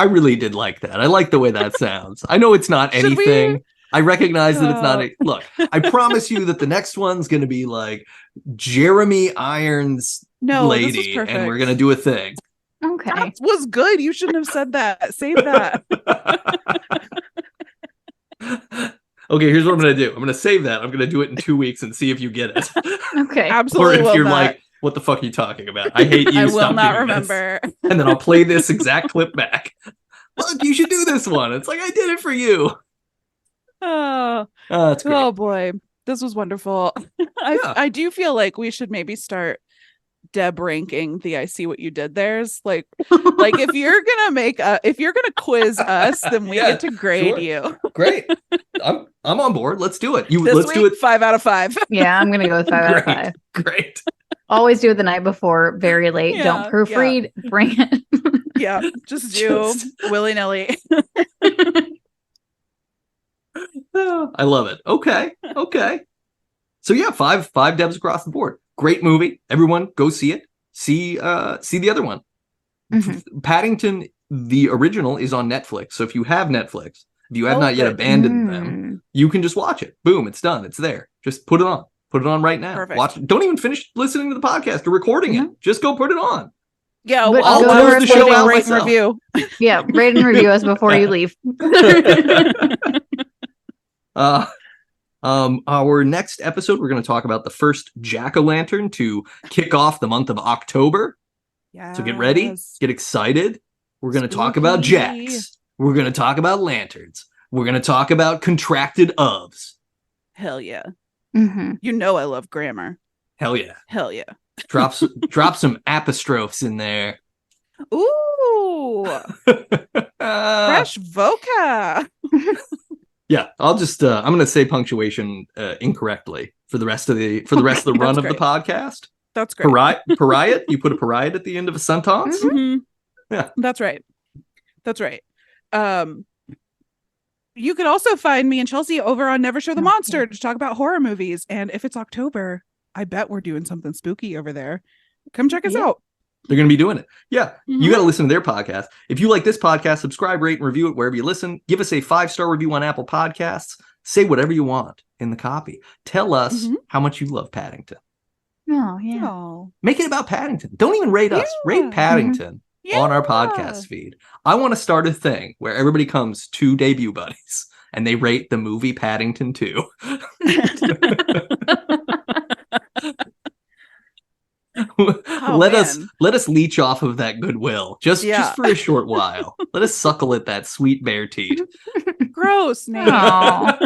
really did like that. I like the way that sounds. I know it's not Should we- anything. I recognize that it's not Oh. look, I promise you that the next one's gonna be like Jeremy Irons No, this was lady, perfect. and we're gonna do a thing. Okay. That was good. You shouldn't have said that. Save that. Okay, here's what I'm gonna do. I'm gonna save that. I'm gonna do it in 2 weeks and see if you get it. Okay. Or Absolutely if will you're not. like, what the fuck are you talking about? I hate you. I Stop will not doing this." remember. And then I'll play this exact clip back. Look, you should do this one. It's like I did it for you. Oh, That's great. oh boy. This was wonderful. Yeah. I do feel like we should maybe start Deb ranking the I see what you did there's like if you're gonna quiz us, then we Yeah, get to grade sure. you. Great. I'm on board. Let's do it. This Let's week, do it. 5 out of 5. Yeah, I'm gonna go with 5 out of Great. 5. Great. Always do it the night before, very late. Yeah, Don't proofread. Bring it. Yeah, just do Just- willy-nilly. I love it. Okay. So yeah, five Debs across the board. Great movie. Everyone go see it. See the other one. Mhm. Paddington, the original, is on Netflix. So if you have Netflix, if you have not yet good. abandoned them, you can just watch it. Boom, it's done. It's there. Just put it on. Put it on right now. Perfect. Watch. Don't even finish listening to the podcast or recording it. Just go put it on. Yeah, But I'll go to close our the show rating, out rate and myself. review. Yeah, rate and review us before you leave. Our next episode, we're going to talk about the first jack-o'-lantern to kick off the month of October. Yeah. So get ready, get excited. We're going to talk about Spooky. jacks. We're going to talk about lanterns. We're going to talk about contracted ofs. Hell yeah. Mhm. You know I love grammar. Hell yeah. Hell yeah. Drop some apostrophes in there. Ooh. Fresh voca. Yeah, I'll just I'm going to say punctuation incorrectly for the rest of the run That's of the great. podcast. That's great. Pariah, you put a pariah at the end of a sentence. Mhm. Yeah. That's right. You could also find me and Chelsea over on Never Show the Monster to talk about horror movies. And if it's October, I bet we're doing something spooky over there. Come check us Yeah. out. They're going to be doing it. Yeah. Mhm. You got to listen to their podcast. If you like this podcast, subscribe, rate, and review it wherever you listen. Give us a 5-star review on Apple Podcasts. Say whatever you want in the copy. Tell us Mhm. how much you love Paddington. Oh, yeah. Oh, Make it about Paddington. Don't even rate us. Yeah. Rate Paddington on our podcast feed. I want to start a thing where everybody comes to Debut Buddies and they rate the movie Paddington 2. Let us leech off of that goodwill just for a short while. Let us suckle at that sweet bear teat. Gross, Nate. Aw.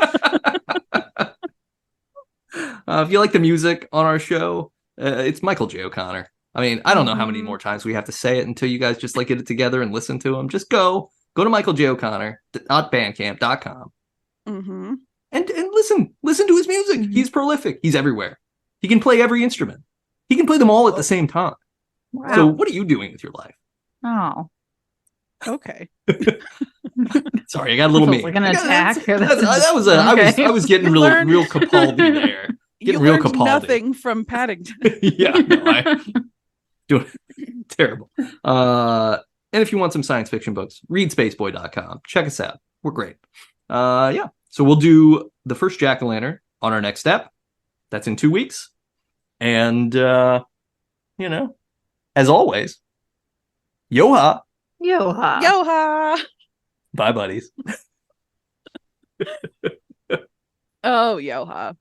If you like the music on our show, it's Michael J. O'Connor. I mean, I don't know how many more times we have to say it until you guys just like get it together and listen to him. Just go to michaeljoconnor.bandcamp.com Mm-hmm. and listen to his music. Mhm. He's prolific. He's everywhere. He can play every instrument. He can play them all at the same time. Wow. So what are you doing with your life? Oh. Okay. Sorry, I got a little Feels mean. like an attack. That was I was getting You learned- real Capaldi there. Getting You real learned Capaldi. nothing from Paddington. Yeah, no, I doing terrible. And if you want some science fiction books, read spaceboy.com. Check us out. We're great. Yeah. So we'll do the first jack-o'-lantern on our next step. That's in 2 weeks. And, as always, yo-ha. Yo-ha. Yo-ha! Bye, buddies. Oh, yo-ha.